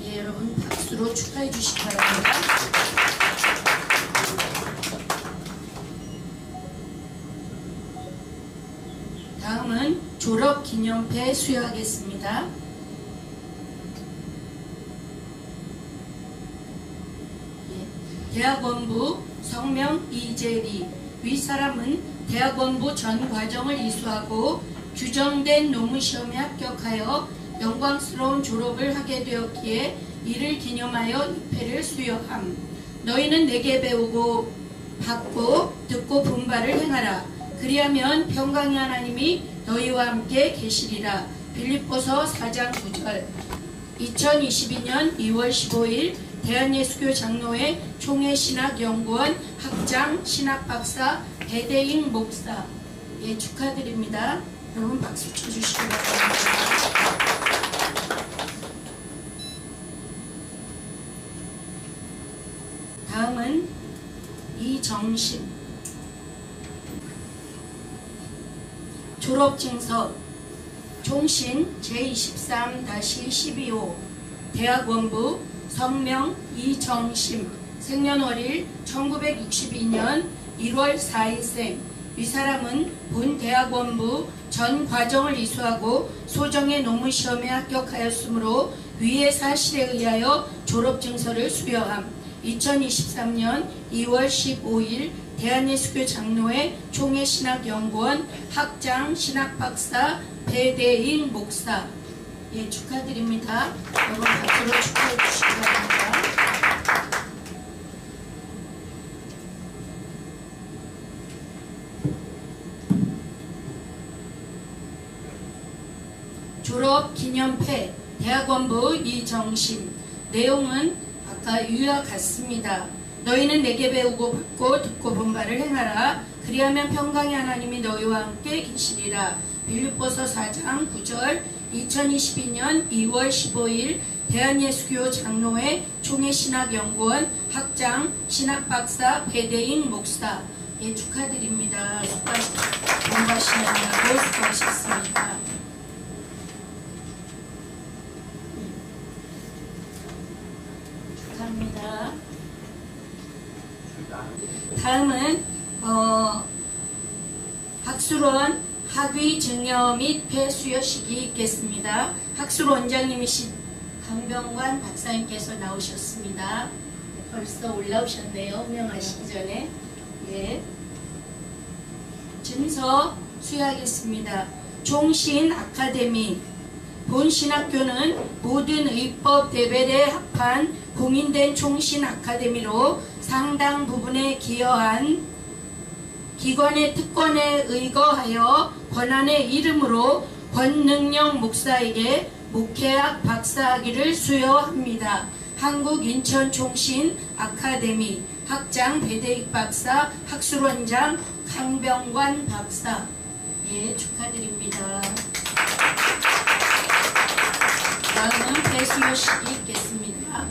예, 여러분 박수로 축하해 주시기 바랍니다. 졸업 기념패 수여하겠습니다. 대학원부 성명 이재리 윗사람은 대학원부 전 과정을 이수하고 규정된 논문시험에 합격하여 영광스러운 졸업을 하게 되었기에 이를 기념하여 이 패를 수여함. 너희는 내게 배우고 받고 듣고 본 바를 행하라. 그리하면 평강의 하나님이 너희와 함께 계시리라. 빌립보서 4장 9절. 2022년 2월 15일 대한예수교 장로회 총회신학연구원 학장 신학박사 배대익 목사 예 축하드립니다. 여러분 박수 쳐주시기 바랍니다. 다음은 이정심 졸업증서 종신 제23-12호 대학원부 성명 이정심 생년월일 1962년 1월 4일생 윗사람은 본 대학원부 전 과정을 이수하고 소정의 논문시험에 합격하였으므로 위의 사실에 의하여 졸업증서를 수여함. 2023년 2월 15일 대한예수교 장로회 총회신학연구원 학장 신학박사 배대익 목사 예 축하드립니다. 여러분 박수로 축하해 주시기 바랍니다. 졸업 기념패 대학원부 이정심 내용은 아까 위와 같습니다. 너희는 내게 배우고 받고 듣고 본 바를 행하라. 그리하면 평강의 하나님이 너희와 함께 계시리라. 빌립보서 4장 9절 2022년 2월 15일 대한예수교 장로회 총회신학연구원 학장 신학박사 배대익 목사 예 축하드립니다. 공부하시느라고 수고하셨습니다. 축하합니다. 다음은 학술원 학위 증여 및 폐수여식이 있겠습니다. 학술 원장님이신 강병관 박사님께서 나오셨습니다. 벌써 올라오셨네요. 운영하시기 전에. 예. 증서 수여하겠습니다. 종신 아카데미 본 신학교는 모든 의법 레벨에 합한 공인된 총신 아카데미로 상당 부분에 기여한 기관의 특권에 의거하여 권한의 이름으로 권능영 목사에게 목회학 박사학위를 수여합니다. 한국인천총신 아카데미 학장 배대익 박사 학술원장 강병관 박사 예 축하드립니다. 다음은 폐수여식이 있겠습니다.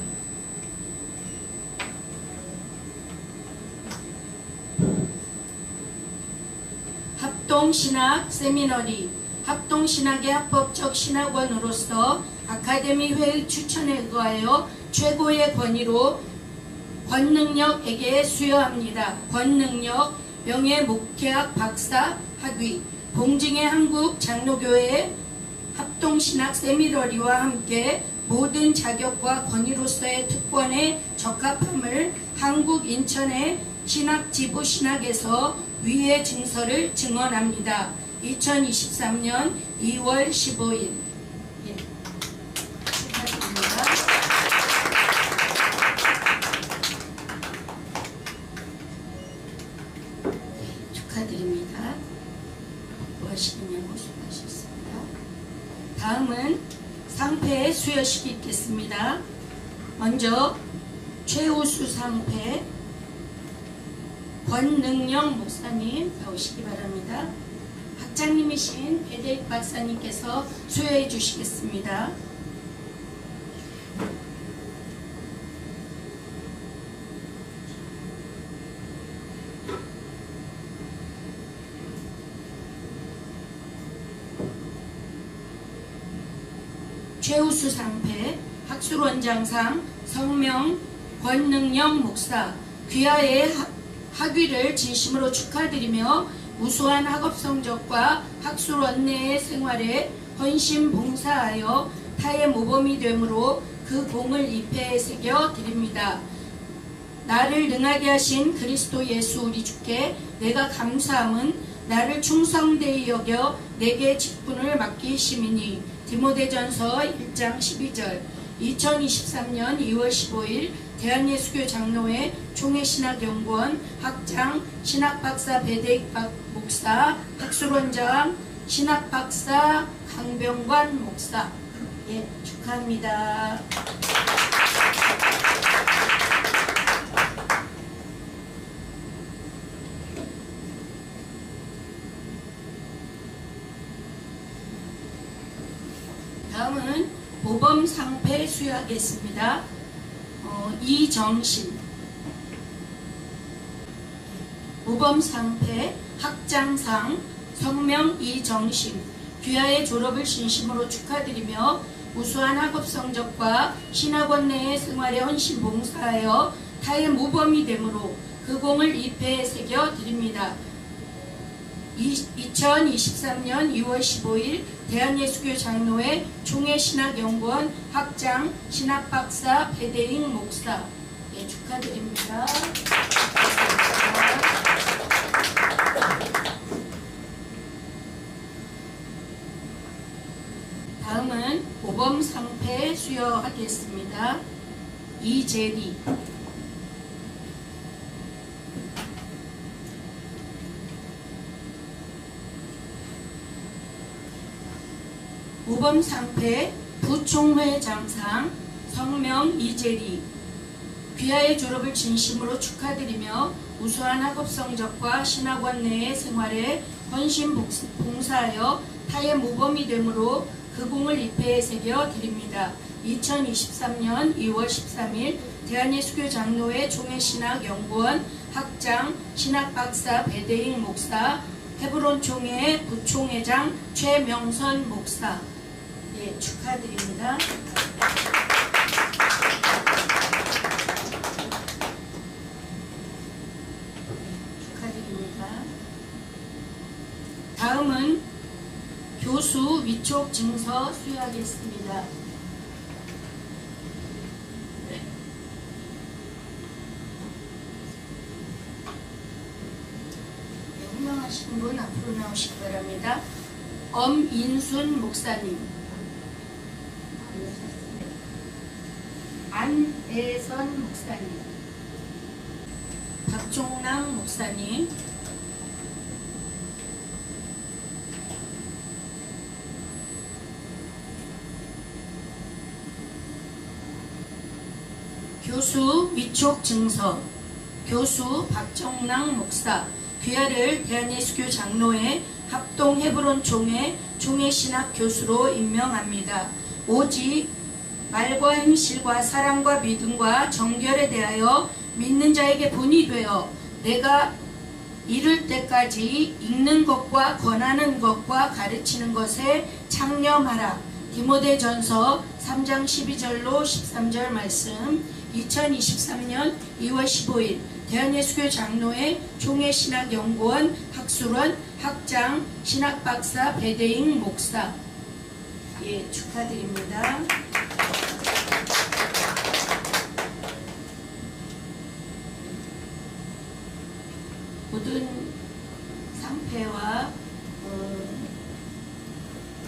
합동신학 세미너리 합동신학의 합법적 신학원으로서 아카데미 회의 추천에 의하여 최고의 권위로 권능력에게 수여합니다. 권능력 명예목회학 박사 학위 봉징의 한국 장로교회 합동신학 세미너리와 함께 모든 자격과 권위로서의 특권에 적합함을 한국 인천의 신학지부 신학에서 위의 증서를 증언합니다. 2023년 2월 15일 예. 축하드립니다. 축하드립니다. 무엇이냐고 수고하셨습니다. 다음은 상패 수여식이 있겠습니다. 먼저 최우수 상패 권능영 목사님 나오시기 바랍니다. 학장님이신 배대익 박사님께서 수여해 주시겠습니다. 최우수 상패 학술원장상 성명 권능영 목사 귀하의 학위를 진심으로 축하드리며 우수한 학업 성적과 학술원 내의 생활에 헌신 봉사하여 타의 모범이 되므로 그 공을 잎에 새겨 드립니다. 나를 능하게 하신 그리스도 예수 우리 주께 내가 감사함은 나를 충성되이 여겨 내게 직분을 맡기심이니. 디모데전서 1장 12절. 2023년 2월 15일 대한예수교 장로회 총회신학연구원 학장 신학박사 배대익 목사, 학술원장 신학박사 강병관 목사. 예, 축하합니다. 다음은 모범상패 수여하겠습니다. 이정신 모범상패 학장상 성명 이정신 귀하의 졸업을 진심으로 축하드리며 우수한 학업 성적과 신학원 내의 생활에 헌신 봉사하여 타의 모범이 되므로 그 공을 잎에 새겨 드립니다. 2023년 2월 15일 대한예수교 장로회 총회신학연구원 학장 신학박사 배대익 목사. 예, 축하드립니다. 다음은 모범상패 수여하겠습니다. 이재리 모범상패 부총회장상 성명 이재리 귀하의 졸업을 진심으로 축하드리며 우수한 학업 성적과 신학원 내의 생활에 헌신 봉사하여 타의 모범이 되므로 그 공을 잎에 새겨 드립니다. 2023년 2월 13일 대한예수교 장로회 총회신학연구원 학장 신학박사 배대익 목사 헤브론 총회 부총회장 최명선 목사. 예, 축하드립니다. 축하드립니다. 다음은 교수 위촉 증서 수여하겠습니다. 흥명하신 분 앞으로 나오시기 바랍니다. 엄인순 목사님, 안혜선 목사님, 박종랑 목사님, 교수 위촉 증서 교수 박정랑 목사 귀하를 대한예수교 장로회 합동 헤브론 총회 총회신학 교수로 임명합니다. 오직 말과 행실과 사랑과 믿음과 정결에 대하여 믿는 자에게 본이 되어 내가 이를 때까지 읽는 것과 권하는 것과 가르치는 것에 창념하라. 디모데전서 3장 12절로 13절 말씀. 2023년 2월 15일 대한예수교 장로회 총회신학연구원 학술원 학장 신학박사 배대익 목사. 예, 축하드립니다. 모든 상패와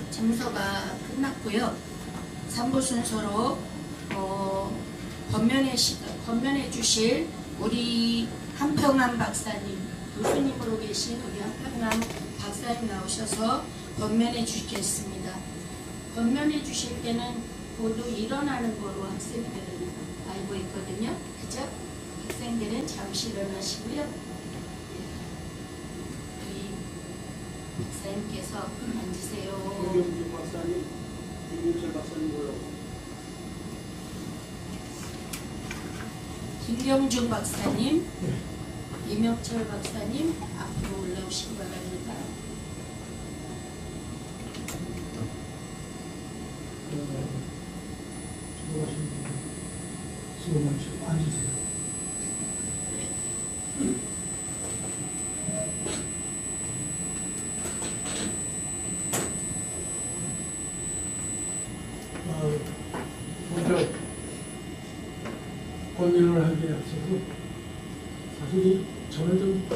증서가 끝났고요. 3부 순서로 건면해 주실 우리 한평한 박사님, 교수님으로 계신 우리 한평한 박사님 나오셔서 건면해 주시겠습니다. 건면해 주실 때는 모두 일어나는 거로 학생들은 알고 있거든요. 그죠? 학생들은 잠시 일어나시고요. 우리 박사님께서 앉으세요. 김경준 박사님, 김경철 박사님 올라오세요. 김경준 박사님, 이명철 박사님 앞으로 올라오시기 바랍니다. 수고하신 분 앉으세요. 권면을 하기에 앞서서 사실 저는 좀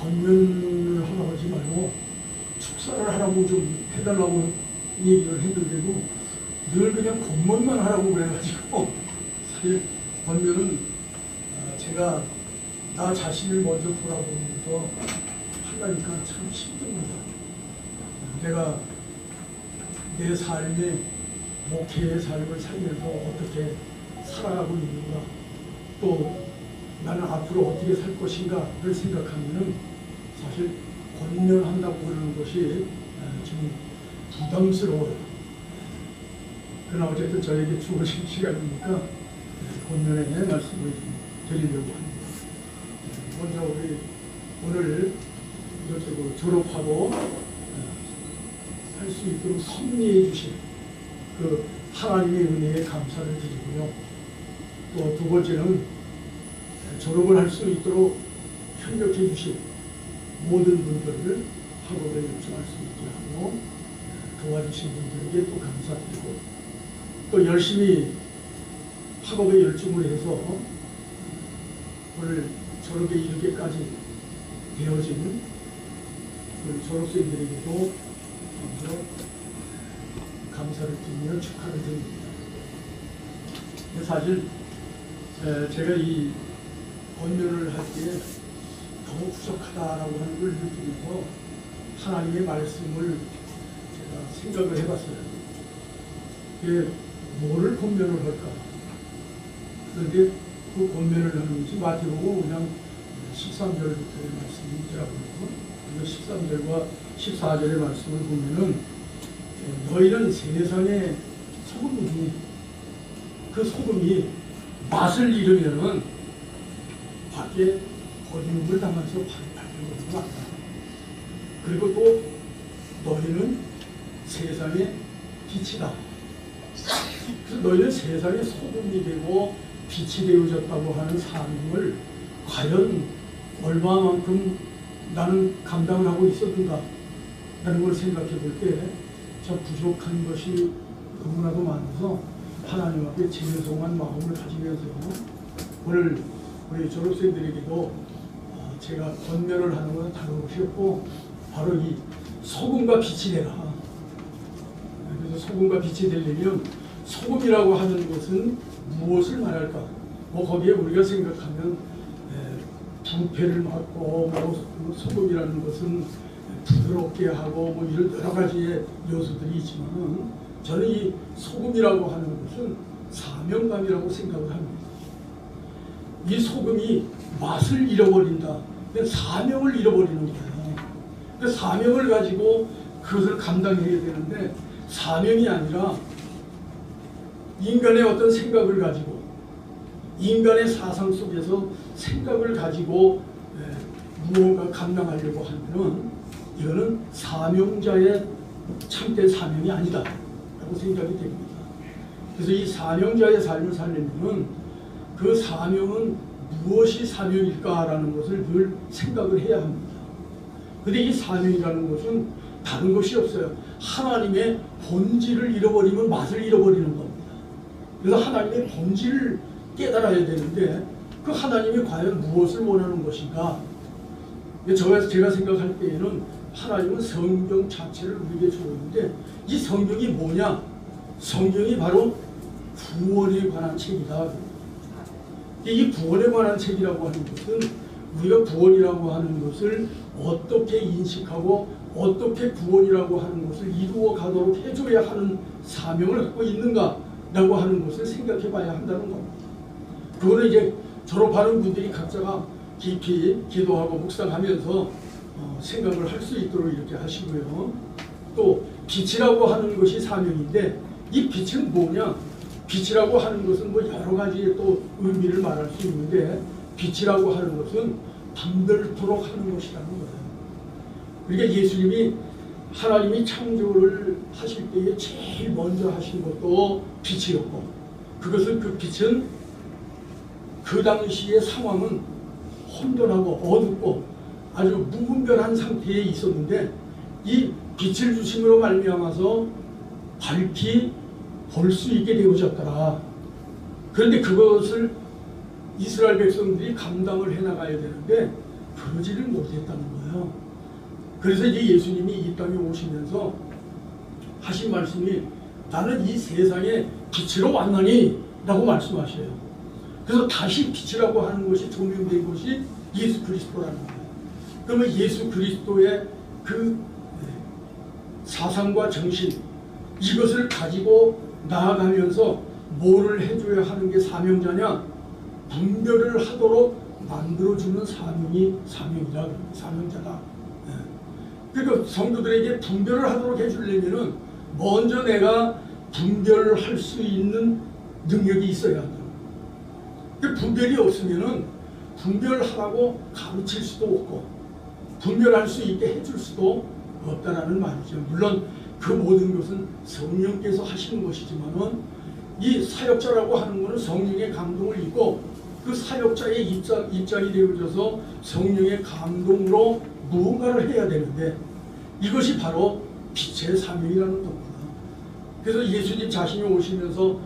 권면을 하라고 하지 말고 축사를 하라고 좀 해달라고 얘기를 했는데도 늘 그냥 권면만 하라고 그래가지고 사실 권면은 제가 나 자신을 먼저 돌아보면서 하려니까 참 힘듭니다. 내가 내 삶의 목회의 삶을 살면서 어떻게 살아가고 있는가, 또 나는 앞으로 어떻게 살 것인가를 생각하면은 사실 권면한다고 그러는 것이 좀 부담스러워요. 그러나 어쨌든 저에게 주어진 시간이니까 권면의 말씀을 드리려고 합니다. 먼저 우리 오늘 이렇게 졸업하고 할 수 있도록 섭리해 주신 그 하나님의 은혜에 감사를 드리고요. 또 두 번째는 졸업을 할 수 있도록 협력해 주신 모든 분들을 학업에 열중할 수 있게 하고 도와주신 분들에게 또 감사드리고, 또 열심히 학업에 열중을 해서 오늘 졸업에 이르게까지 되어진 우리 졸업생들에게도 먼저 감사를 드리며 축하를 드립니다. 사실 제가 이 권면을 할 때 너무 부족하다라고 하는 걸 느끼면서 하나님의 말씀을 제가 생각을 해봤어요. 이게 뭐를 권면을 할까? 그런데 그 권면을 하는 것이 마태복음 그냥 13절부터의 말씀이더라고요. 13절과 14절의 말씀을 보면은 너희는 세상의 소금이니 그 소금이 맛을 잃으면은 밖에 버림을 당해서 발견하는 거 아니야. 그리고 또 너희는 세상의 빛이다. 그래서 너희는 세상의 소금이 되고 빛이 되어졌다고 하는 사명을 과연 얼마만큼 나는 감당을 하고 있었는가 라는 걸 생각해 볼 때 참 부족한 것이 너무나도 많아서 하나님 앞에 죄송한 마음을 가지면서 오늘 우리 졸업생들에게도 제가 권면을 하는 것은 다른 것이 없고 바로 이 소금과 빛이 되라. 그래서 소금과 빛이 되려면 소금이라고 하는 것은 무엇을 말할까? 뭐 거기에 우리가 생각하면 부패를 막고 뭐 소금이라는 것은 부드럽게 하고 뭐 이런 여러 가지의 요소들이 있지만 저는 이 소금이라고 하는 것은 사명감이라고 생각을 합니다. 이 소금이 맛을 잃어버린다. 사명을 잃어버리는 거예요. 그 사명을 가지고 그것을 감당해야 되는데 사명이 아니라 인간의 어떤 생각을 가지고 인간의 사상 속에서 생각을 가지고 무언가 감당하려고 하면은 이거는 사명자의 참된 사명이 아니다 라고 생각이 됩니다. 그래서 이 사명자의 삶을 살려면 그 사명은 무엇이 사명일까라는 것을 늘 생각을 해야 합니다. 근데 이 사명이라는 것은 다른 것이 없어요. 하나님의 본질을 잃어버리면 맛을 잃어버리는 겁니다. 그래서 하나님의 본질을 깨달아야 되는데 그 하나님이 과연 무엇을 원하는 것인가? 제가 생각할 때에는 하나님은 성경 자체를 우리에게 주었는데 이 성경이 뭐냐? 성경이 바로 구원에 관한 책이다. 이 구원에 관한 책이라고 하는 것은 우리가 구원이라고 하는 것을 어떻게 인식하고 어떻게 구원이라고 하는 것을 이루어 가도록 해줘야 하는 사명을 갖고 있는가라고 하는 것을 생각해 봐야 한다는 겁니다. 그거는 이제 졸업하는 분들이 각자가 깊이 기도하고 묵상하면서 생각을 할 수 있도록 이렇게 하시고요. 또 빛이라고 하는 것이 사명인데 이 빛은 뭐냐? 빛이라고 하는 것은 뭐 여러 가지의 또 의미를 말할 수 있는데 빛이라고 하는 것은 밤들도록 하는 것이라는 거예요. 그러니까 예수님이 하나님이 창조를 하실 때에 제일 먼저 하신 것도 빛이었고 그것은 그 빛은 그 당시의 상황은 혼돈하고 어둡고 아주 무분별한 상태에 있었는데 이 빛을 주심으로 말미암아서 밝히 볼 수 있게 되어졌더라. 그런데 그것을 이스라엘 백성들이 감당을 해나가야 되는데 그러지를 못했다는 거예요. 그래서 이제 예수님이 이 땅에 오시면서 하신 말씀이 나는 이 세상에 빛으로 왔나니 라고 말씀하셔요. 그래서 다시 빛이라고 하는 것이 조명된 것이 예수 그리스도라는 거예요. 그러면 예수 그리스도의 그 사상과 정신, 이것을 가지고 나아가면서 뭐를 해줘야 하는 게 사명자냐? 분별을 하도록 만들어주는 사명이라, 사명자다. 그러니까 성도들에게 분별을 하도록 해주려면은 먼저 내가 분별을 할 수 있는 능력이 있어야 한다. 그 분별이 없으면은 분별하라고 가르칠 수도 없고 분별할 수 있게 해줄 수도 없다라는 말이죠. 물론 그 모든 것은 성령께서 하시는 것이지만은 이 사역자라고 하는 것은 성령의 감동을 입고 그 사역자의 입장이 되어져서 성령의 감동으로 무언가를 해야 되는데 이것이 바로 빛의 사명이라는 겁니다. 그래서 예수님 자신이 오시면서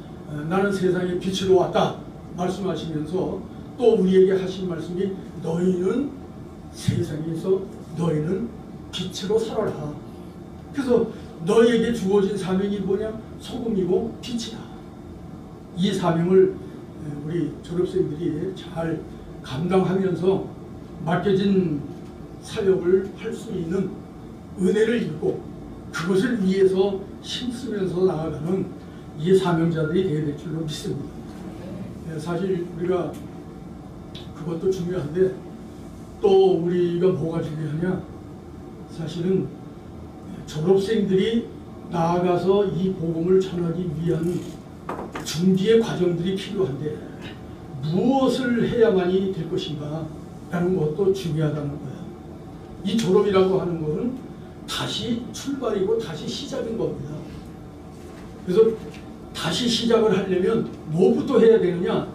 나는 세상의 빛으로 왔다 말씀하시면서 또 우리에게 하신 말씀이 너희는 세상에서 너희는 빛으로 살아라. 그래서 너희에게 주어진 사명이 뭐냐? 소금이고 빛이다. 이 사명을 우리 졸업생들이 잘 감당하면서 맡겨진 사역을 할 수 있는 은혜를 입고 그것을 위해서 힘쓰면서 나아가는 이 사명자들이 되어야 될 줄로 믿습니다. 사실 우리가 그것도 중요한데 또 우리가 뭐가 중요하냐? 사실은 졸업생들이 나아가서 이 복음을 전하기 위한 준비의 과정들이 필요한데 무엇을 해야만이 될 것인가 라는 것도 중요하다는 거예요. 이 졸업이라고 하는 것은 다시 출발이고 다시 시작인 겁니다. 그래서 다시 시작을 하려면 뭐부터 해야 되느냐?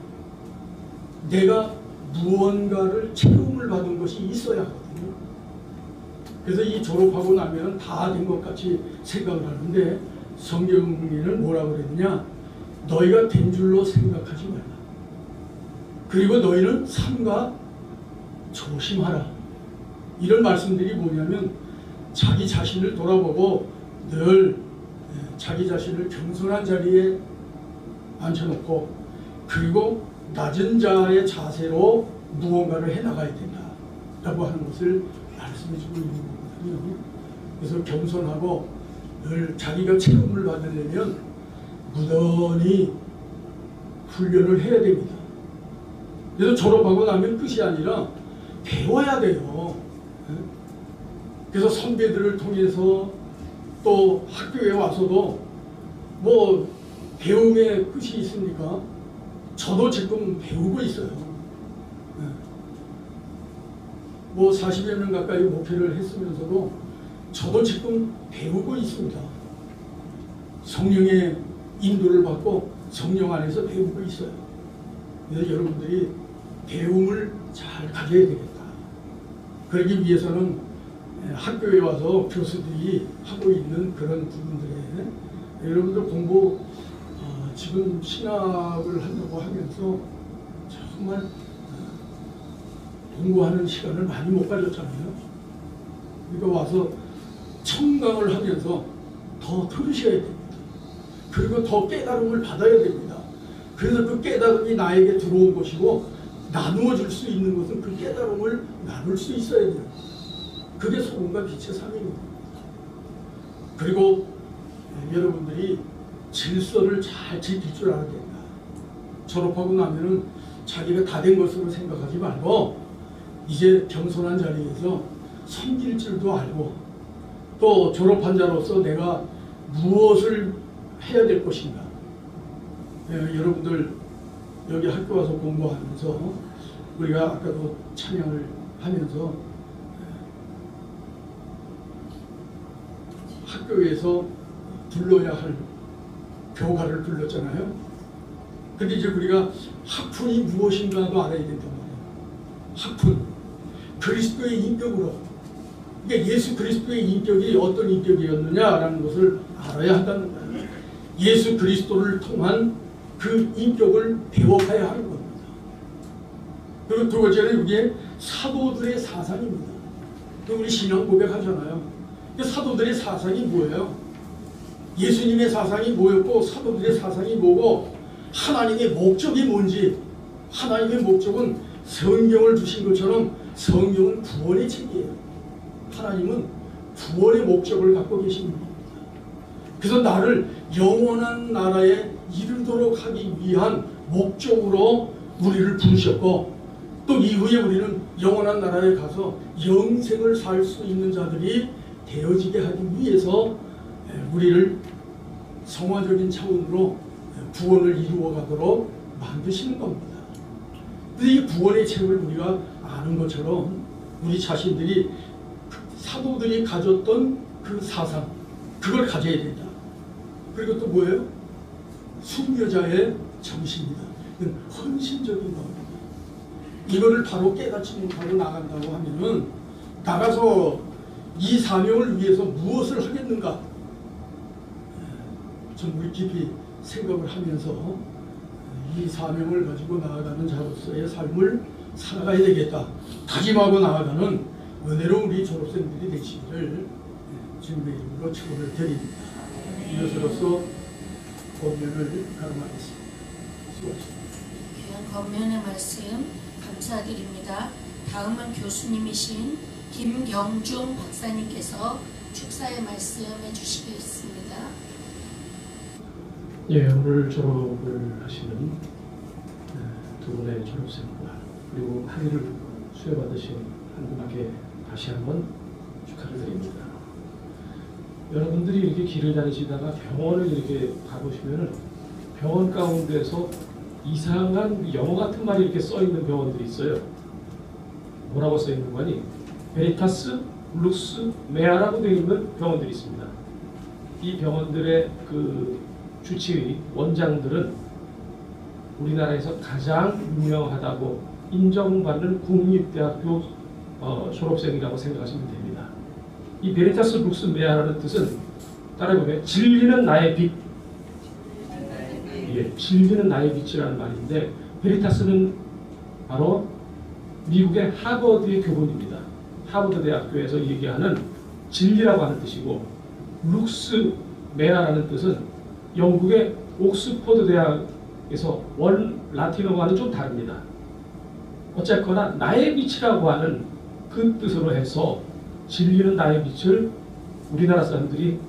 내가 무언가를 체험을 받은 것이 있어야 하거든요. 그래서 이 졸업하고 나면 다 된 것 같이 생각을 하는데 성경에는 뭐라고 그랬느냐? 너희가 된 줄로 생각하지 말라. 그리고 너희는 삼가 조심하라. 이런 말씀들이 뭐냐면 자기 자신을 돌아보고 늘 자기 자신을 겸손한 자리에 앉혀놓고 그리고 낮은 자의 자세로 무언가를 해나가야 된다 라고 하는 것을 말씀해주고 있는 거거든요. 그래서 겸손하고 늘 자기가 체험을 받으려면 무던히 훈련을 해야 됩니다. 그래서 졸업하고 나면 끝이 아니라 배워야 돼요. 그래서 선배들을 통해서 또 학교에 와서도 뭐 배움의 끝이 있습니까? 저도 지금 배우고 있어요. 뭐 40여 년 가까이 목회를 했으면서도 저도 지금 배우고 있습니다. 성령의 인도를 받고 성령 안에서 배우고 있어요. 그래서 여러분들이 배움을 잘 가져야 되겠다. 그러기 위해서는 학교에 와서 교수들이 하고 있는 그런 부분들에 여러분들 공부 지금 신학을 한다고 하면서 정말 공부하는 시간을 많이 못 가졌잖아요. 그러니까 와서 청강을 하면서 더 들으셔야 됩니다. 그리고 더 깨달음을 받아야 됩니다. 그래서 그 깨달음이 나에게 들어온 것이고 나누어 줄 수 있는 것은 그 깨달음을 나눌 수 있어야 돼요. 그게 소금과 빛의 사명입니다. 그리고 여러분들이 질서를 잘 지킬 줄 알아야 된다. 졸업하고 나면은 자기가 다 된 것으로 생각하지 말고 이제 겸손한 자리에서 섬길 줄도 알고 또 졸업한 자로서 내가 무엇을 해야 될 것인가. 여러분들 여기 학교 와서 공부하면서 우리가 아까도 찬양을 하면서 학교에서 둘러야 할 교가를 둘렀잖아요. 근데 이제 우리가 학문이 무엇인가도 알아야 된단 말이에요. 학문, 그리스도의 인격으로, 그러니까 예수 그리스도의 인격이 어떤 인격이었느냐라는 것을 알아야 한다는 거예요. 예수 그리스도를 통한 그 인격을 배워가야 하는 겁니다. 그리고 두 번째는 이게 사도들의 사상입니다. 우리 신앙 고백하잖아요. 사도들의 사상이 뭐예요? 예수님의 사상이 뭐였고 사도들의 사상이 뭐고 하나님의 목적이 뭔지. 하나님의 목적은 성경을 주신 것처럼 성경은 구원의 책이에요. 하나님은 구원의 목적을 갖고 계신 분입니다. 그래서 나를 영원한 나라에 이르도록 하기 위한 목적으로 우리를 부르셨고 또 이후에 우리는 영원한 나라에 가서 영생을 살 수 있는 자들이 되어지게 하기 위해서 우리를 성화적인 차원으로 구원을 이루어 가도록 만드시는 겁니다. 근데 이 구원의 책을 우리가 아는 것처럼 우리 자신들이 사도들이 가졌던 그 사상, 그걸 가져야 된다. 그리고 또 뭐예요? 순교자의 정신이다. 이건 헌신적인 겁니다. 이거를 바로 깨닫지 못하고 나간다고 하면은 나가서 이 사명을 위해서 무엇을 하겠는가? 좀 우리 깊이 생각을 하면서 이 사명을 가지고 나아가는 자로서의 삶을 살아가야 되겠다. 다짐하고 나아가는 은혜로운 우리 졸업생들이 되시기를 주님의 이름으로 축원을 드립니다. 이것으로서 권면을 가름하겠습니다. 수고하셨습니다. 귀한 권면의 말씀 감사드립니다. 다음은 교수님이신 김경중 박사님께서 축사의 말씀해 주시겠습니다. 예, 오늘 졸업을 하시는 두 분의 졸업생과 그리고 학위를 수여받으신 한 분께 다시 한번 축하를 드립니다. 여러분들이 이렇게 길을 다니시다가 병원을 이렇게 가보시면은 병원 가운데서 이상한 영어 같은 말이 이렇게 써 있는 병원들이 있어요. 뭐라고 써 있는 거니? 베리타스, 룩스, 메아라고 되어 있는 병원들이 있습니다. 이 병원들의 그 주치의 원장들은 우리나라에서 가장 유명하다고 인정받는 국립대학교 졸업생이라고 생각하시면 됩니다. 이 베리타스 룩스 메아라는 뜻은 따라해보면 진리는 나의 빛, 예, 진리는 나의 빛이라는 말인데 베리타스는 바로 미국의 하버드의 교본입니다. 하버드 대학교에서 얘기하는 진리라고 하는 뜻이고 룩스 메아라는 뜻은 영국의 옥스퍼드 대학에서 원 라틴어와는 좀 다릅니다. 어쨌거나 나의 빛이라고 하는 그 뜻으로 해서 진리는 나의 빛을 우리나라 사람들이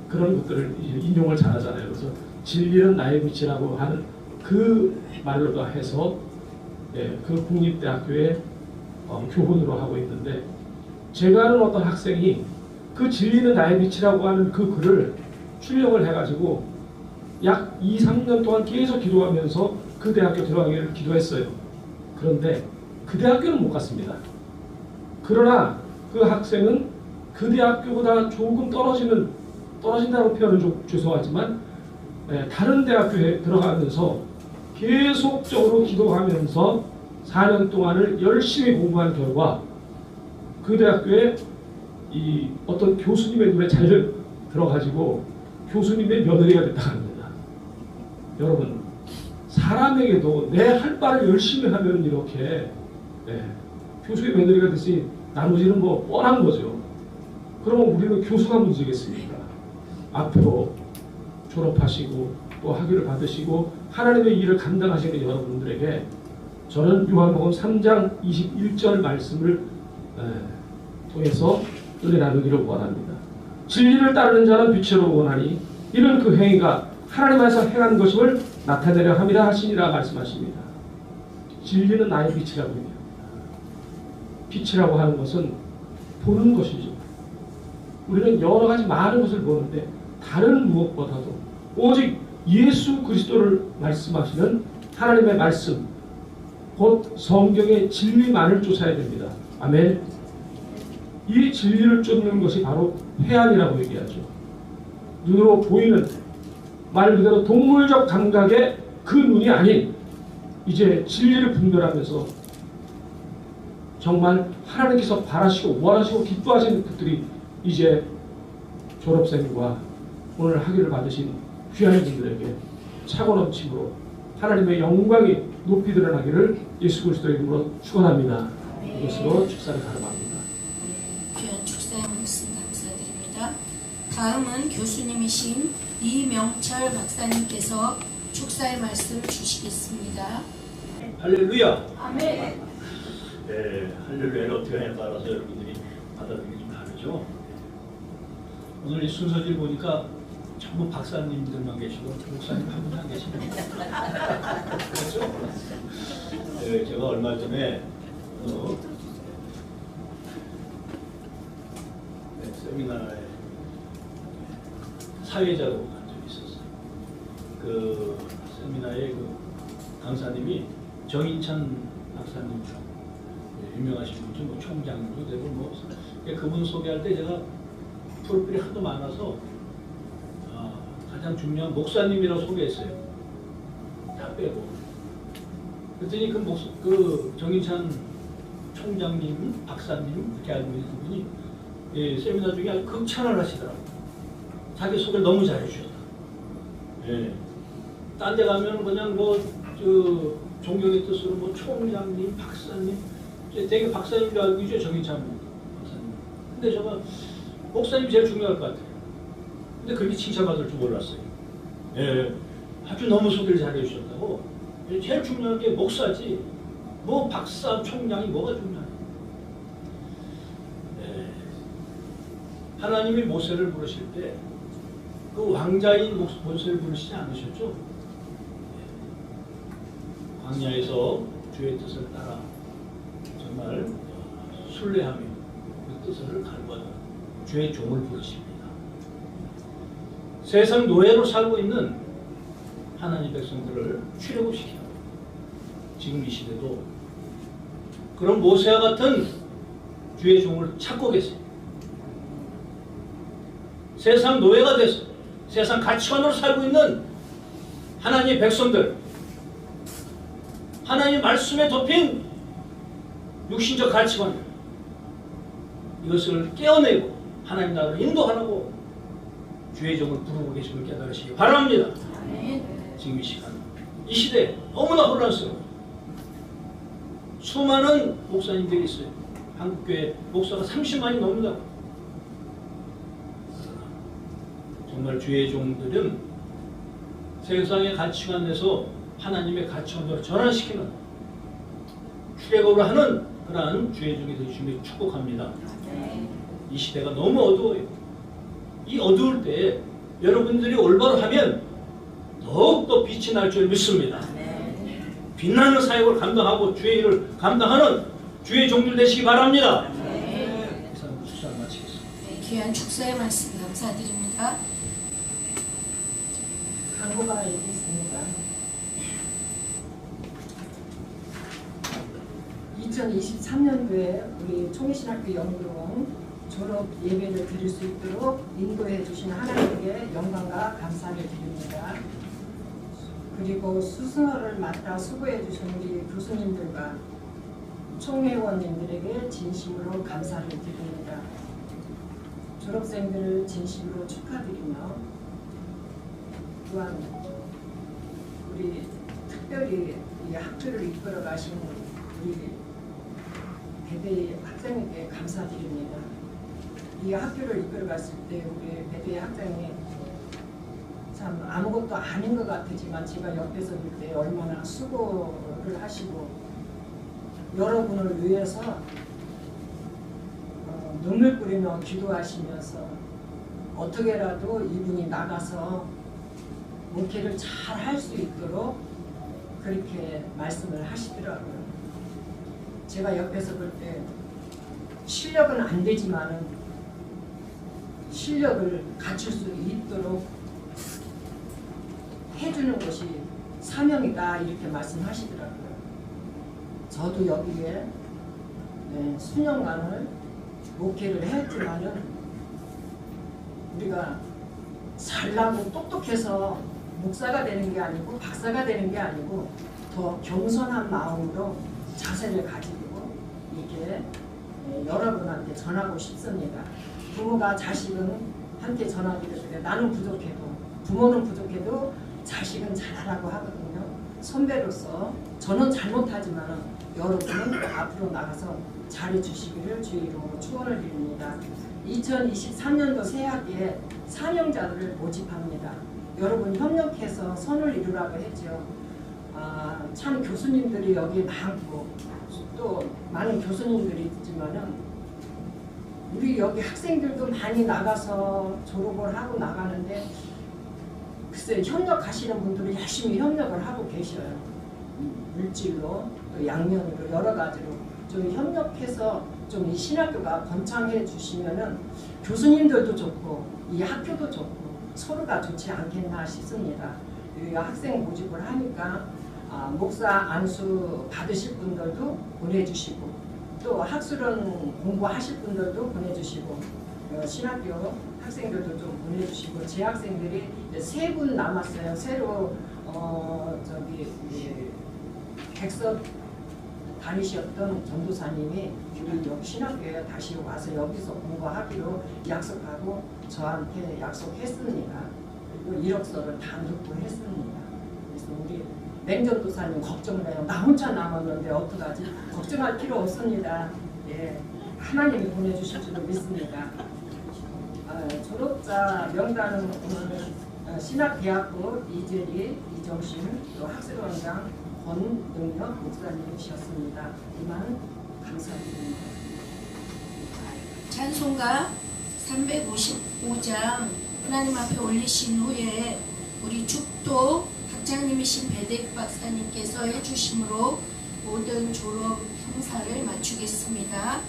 그런 것들을 인용을 잘하잖아요. 그래서 진리는 나의 빛이라고 하는 그 말로 해서 그 국립대학교의 교본으로 하고 있는데 제가 아는 어떤 학생이 그 진리는 나의 빛이라고 하는 그 글을 출력을 해가지고 약 2, 3년 동안 계속 기도하면서 그 대학교 들어가기를 기도했어요. 그런데 그 대학교는 못 갔습니다. 그러나 그 학생은 그 대학교보다 조금 떨어진다고 표현은 좀 죄송하지만 다른 대학교에 들어가면서 계속적으로 기도하면서 4년 동안을 열심히 공부한 결과 그 대학교에 이 어떤 교수님의 눈에 잘 들어가지고 교수님의 며느리가 됐다고 합니다. 여러분 사람에게도 내 할 바를 열심히 하면 이렇게 교수의 며느리가 됐으니 나머지는 뭐 뻔한 거죠. 그러면 우리는 교수가 문제겠습니까? 앞으로 졸업하시고 또 학위를 받으시고 하나님의 일을 감당하시는 여러분들에게 저는 요한복음 3장 21절 말씀을 통해서 은혜 나누기를 원합니다. 진리를 따르는 자는 빛으로 원하니 이는 그 행위가 하나님 안에서 행한 것임을 나타내려 함이라 하시니라 말씀하십니다. 진리는 나의 빛이라고 얘기합니다. 빛이라고 하는 것은 보는 것이죠. 우리는 여러 가지 많은 것을 보는데 다른 무엇보다도 오직 예수 그리스도를 말씀하시는 하나님의 말씀, 곧 성경의 진리만을 쫓아야 됩니다. 아멘. 이 진리를 쫓는 것이 바로 회안이라고 얘기하죠. 눈으로 보이는 말 그대로 동물적 감각의 그 눈이 아닌 이제 진리를 분별하면서 정말 하나님께서 바라시고 원하시고 기뻐하시는 것들이 이제 졸업생과 오늘 학위를 받으신 귀한 분들에게 차고 넘침으로 하나님의 영광이 높이 드러나기를 예수 그리스도의 이름으로 축원합니다. 이것으로 축사를 가름합니다. 귀한 축사의 말씀 감사드립니다. 다음은 교수님이신 이명철 박사님께서 축사의 말씀 주시겠습니다. 할렐루야. 아멘. 네, 할렐루야를 어떻게 하냐에 따라서 여러분들이 받아들이기 좀 다르죠. 오늘 이 순서지를 보니까 전부 박사님들만 계시고 목사님 한 분도 안 계십니다. 그렇죠? 네, 제가 얼마 전에 세미나에 사회자로 간 적이 있었어요. 그 세미나의 그 강사님이 정인찬 박사님 중 유명하신 분이죠. 뭐 총장도 되고 뭐 그분 소개할 때 제가 프로필이 하도 많아서 가장 중요한 목사님이라고 소개했어요. 다 빼고. 그랬더니 그 정인찬 총장님, 박사님 이렇게 알고 있는 분이 예, 세미나 중에 아주 극찬을 하시더라고요. 자기 소개를 너무 잘해주셨다. 예. 딴 데 가면 그냥 존경의 뜻으로 뭐 총장님, 박사님, 되게 박사님 줄 알고 있죠, 정인찬 박사님. 근데 제가 목사님 제일 중요할 것 같아요. 근데 그렇게 칭찬받을 줄 몰랐어요. 예, 아주 너무 소개를 잘해주셨다고. 제일 중요한 게 목사지. 뭐 박사, 총장이 뭐가 중요해? 예, 하나님이 모세를 부르실 때 그 왕자인 모세를 부르시지 않으셨죠? 광야에서 주의 뜻을 따라 정말 순례하며 그 뜻을 갈구하는 주의 종을 부르십니다. 세상 노예로 살고 있는 하나님 백성들을 출애굽시켜 지금 이 시대도 그런 모세와 같은 주의 종을 찾고 계세요. 세상 노예가 돼서 세상 가치관으로 살고 있는 하나님의 백성들, 하나님 말씀에 덮인 육신적 가치관, 이것을 깨어내고 하나님 나라로 인도하라고 주의 종을 부르고 계심을 깨달으시기 바랍니다. 지금 이 시간, 이 시대 너무나 혼란스러워요. 수많은 목사님들이 있어요. 한국교회 목사가 30만이 넘는다고. 정말 주의 종들은 세상의 가치관에서 하나님의 가치관으로 전환시키는 출애굽을 하는 그러한 주의 종이 되시길 축복합니다. 이 시대가 너무 어두워요. 이 어두울 때 여러분들이 올바로 하면 더욱더 빛이 날 줄 믿습니다. 빛나는 사역을 감당하고 주의 일을 감당하는 주의 종들 되시기 바랍니다. 이상 축사를 마치겠습니다. 네, 귀한 축사의 말씀 감사드립니다. 광고가 여기 있습니다. 2023년도에 우리 총회신학교 연구원 졸업 예배를 드릴 수 있도록 인도해 주신 하나님께 영광과 감사를 드립니다. 그리고 수승어를 맡아 수고해 주신 우리 교수님들과 총회원님들에게 진심으로 감사를 드립니다. 졸업생들을 진심으로 축하드리며 또한 우리 특별히 이 학교를 이끌어 가신 우리 배대 학생에게 감사드립니다. 이 학교를 이끌어 갔을 때 우리 배대 학생이 참 아무것도 아닌 것 같지만 제가 옆에서 볼 때 얼마나 수고를 하시고 여러분을 위해서 눈물 뿌리며 기도하시면서 어떻게라도 이분이 나가서 목회를 잘 할 수 있도록 그렇게 말씀을 하시더라고요. 제가 옆에서 볼 때 실력은 안 되지만은 실력을 갖출 수 있도록 해주는 것이 사명이다 이렇게 말씀하시더라고요. 저도 여기에 수년간을 목회를 했지만은 우리가 잘나고 똑똑해서 목사가 되는 게 아니고 박사가 되는 게 아니고 더 겸손한 마음으로 자세를 가지고 이렇게 여러분한테 전하고 싶습니다. 부모가 자식한테 전하기를 그래. 나는 부족해도 부모는 부족해도 자식은 잘하라고 하거든요. 선배로서 저는 잘못하지만 여러분은 앞으로 나가서 잘해주시기를 주의로 축원을 드립니다. 2023년도 새학기에 사명자들을 모집합니다. 여러분 협력해서 선을 이루라고 했죠. 참 교수님들이 여기 많고 또 많은 교수님들이 있지만은 우리 여기 학생들도 많이 나가서 졸업을 하고 나가는데 글쎄 협력하시는 분들이 열심히 협력을 하고 계셔요. 물질로 또 양면으로 여러 가지로 좀 협력해서 좀 이 신학교가 번창해 주시면은 교수님들도 좋고 이 학교도 좋고 서로가 좋지 않겠나 싶습니다. 우리가 학생 모집을 하니까 목사 안수 받으실 분들도 보내주시고 또 학술은 공부하실 분들도 보내주시고 신학교 학생들도 좀 보내주시고 제 학생들이 3분 남았어요. 새로 백석 다니셨던 전도사님이 우리 여기 신학교에 다시 와서 여기서 공부하기로 약속하고 저한테 약속했습니다. 그리고 이력서를 다 넣고 했습니다. 그래서 우리 맹전도사님 걱정을 해요. 나 혼자 남았는데 어떡하지? 걱정할 필요 없습니다. 예, 하나님이 보내주실 줄로 믿습니다. 졸업자 명단은 오늘 신학대학부 이재리, 이정신, 또 학생원장 권능력 목사님이셨습니다. 이만 감사드립니다. 찬송가 355장 하나님 앞에 올리신 후에 우리 죽도 학장님이신 배대익 박사님께서 해주심으로 모든 졸업 행사를 마치겠습니다.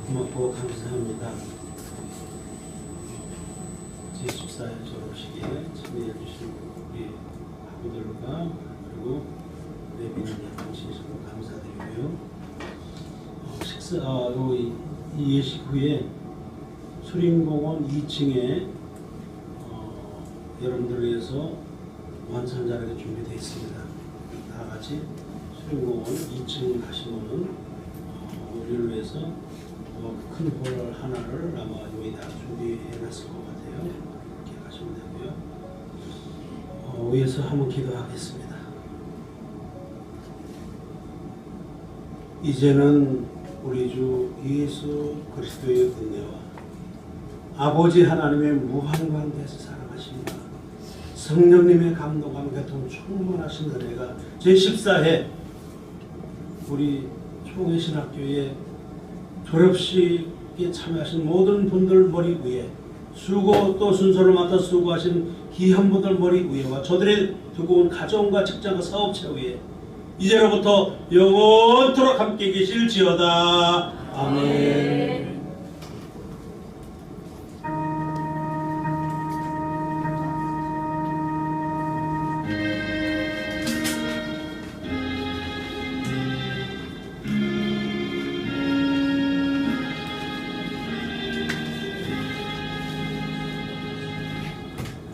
고맙고 감사합니다. 제14회 졸업식에 참여해 주신 우리 학우들과 그리고 내비는 여러분 감사드리고요. 이 예식 후에 수림공원 2층에 여러분들을 위해서晚餐 자리가 준비되어 있습니다. 다 같이 수림공원 2층 가시면은 우리를 위해서 큰 홀 하나를 아마 여기다 준비해놨을 것 같아요. 이렇게 가시면 되고요. 위에서 한번 기도하겠습니다. 이제는 우리 주 예수 그리스도의 은혜와 아버지 하나님의 무한 관계에서 사랑하십니다. 성령님의 감동과 교통 충만하신 은혜가 제14회 우리 총회신학교의 졸업식에 참여하신 모든 분들 머리 위에 수고 또 순서를 맡아 수고하신 귀한 분들 머리 위에와 저들의 두고 온 가정과 직장과 사업체 위에 이제로부터 영원토록 함께 계실지어다. 아멘.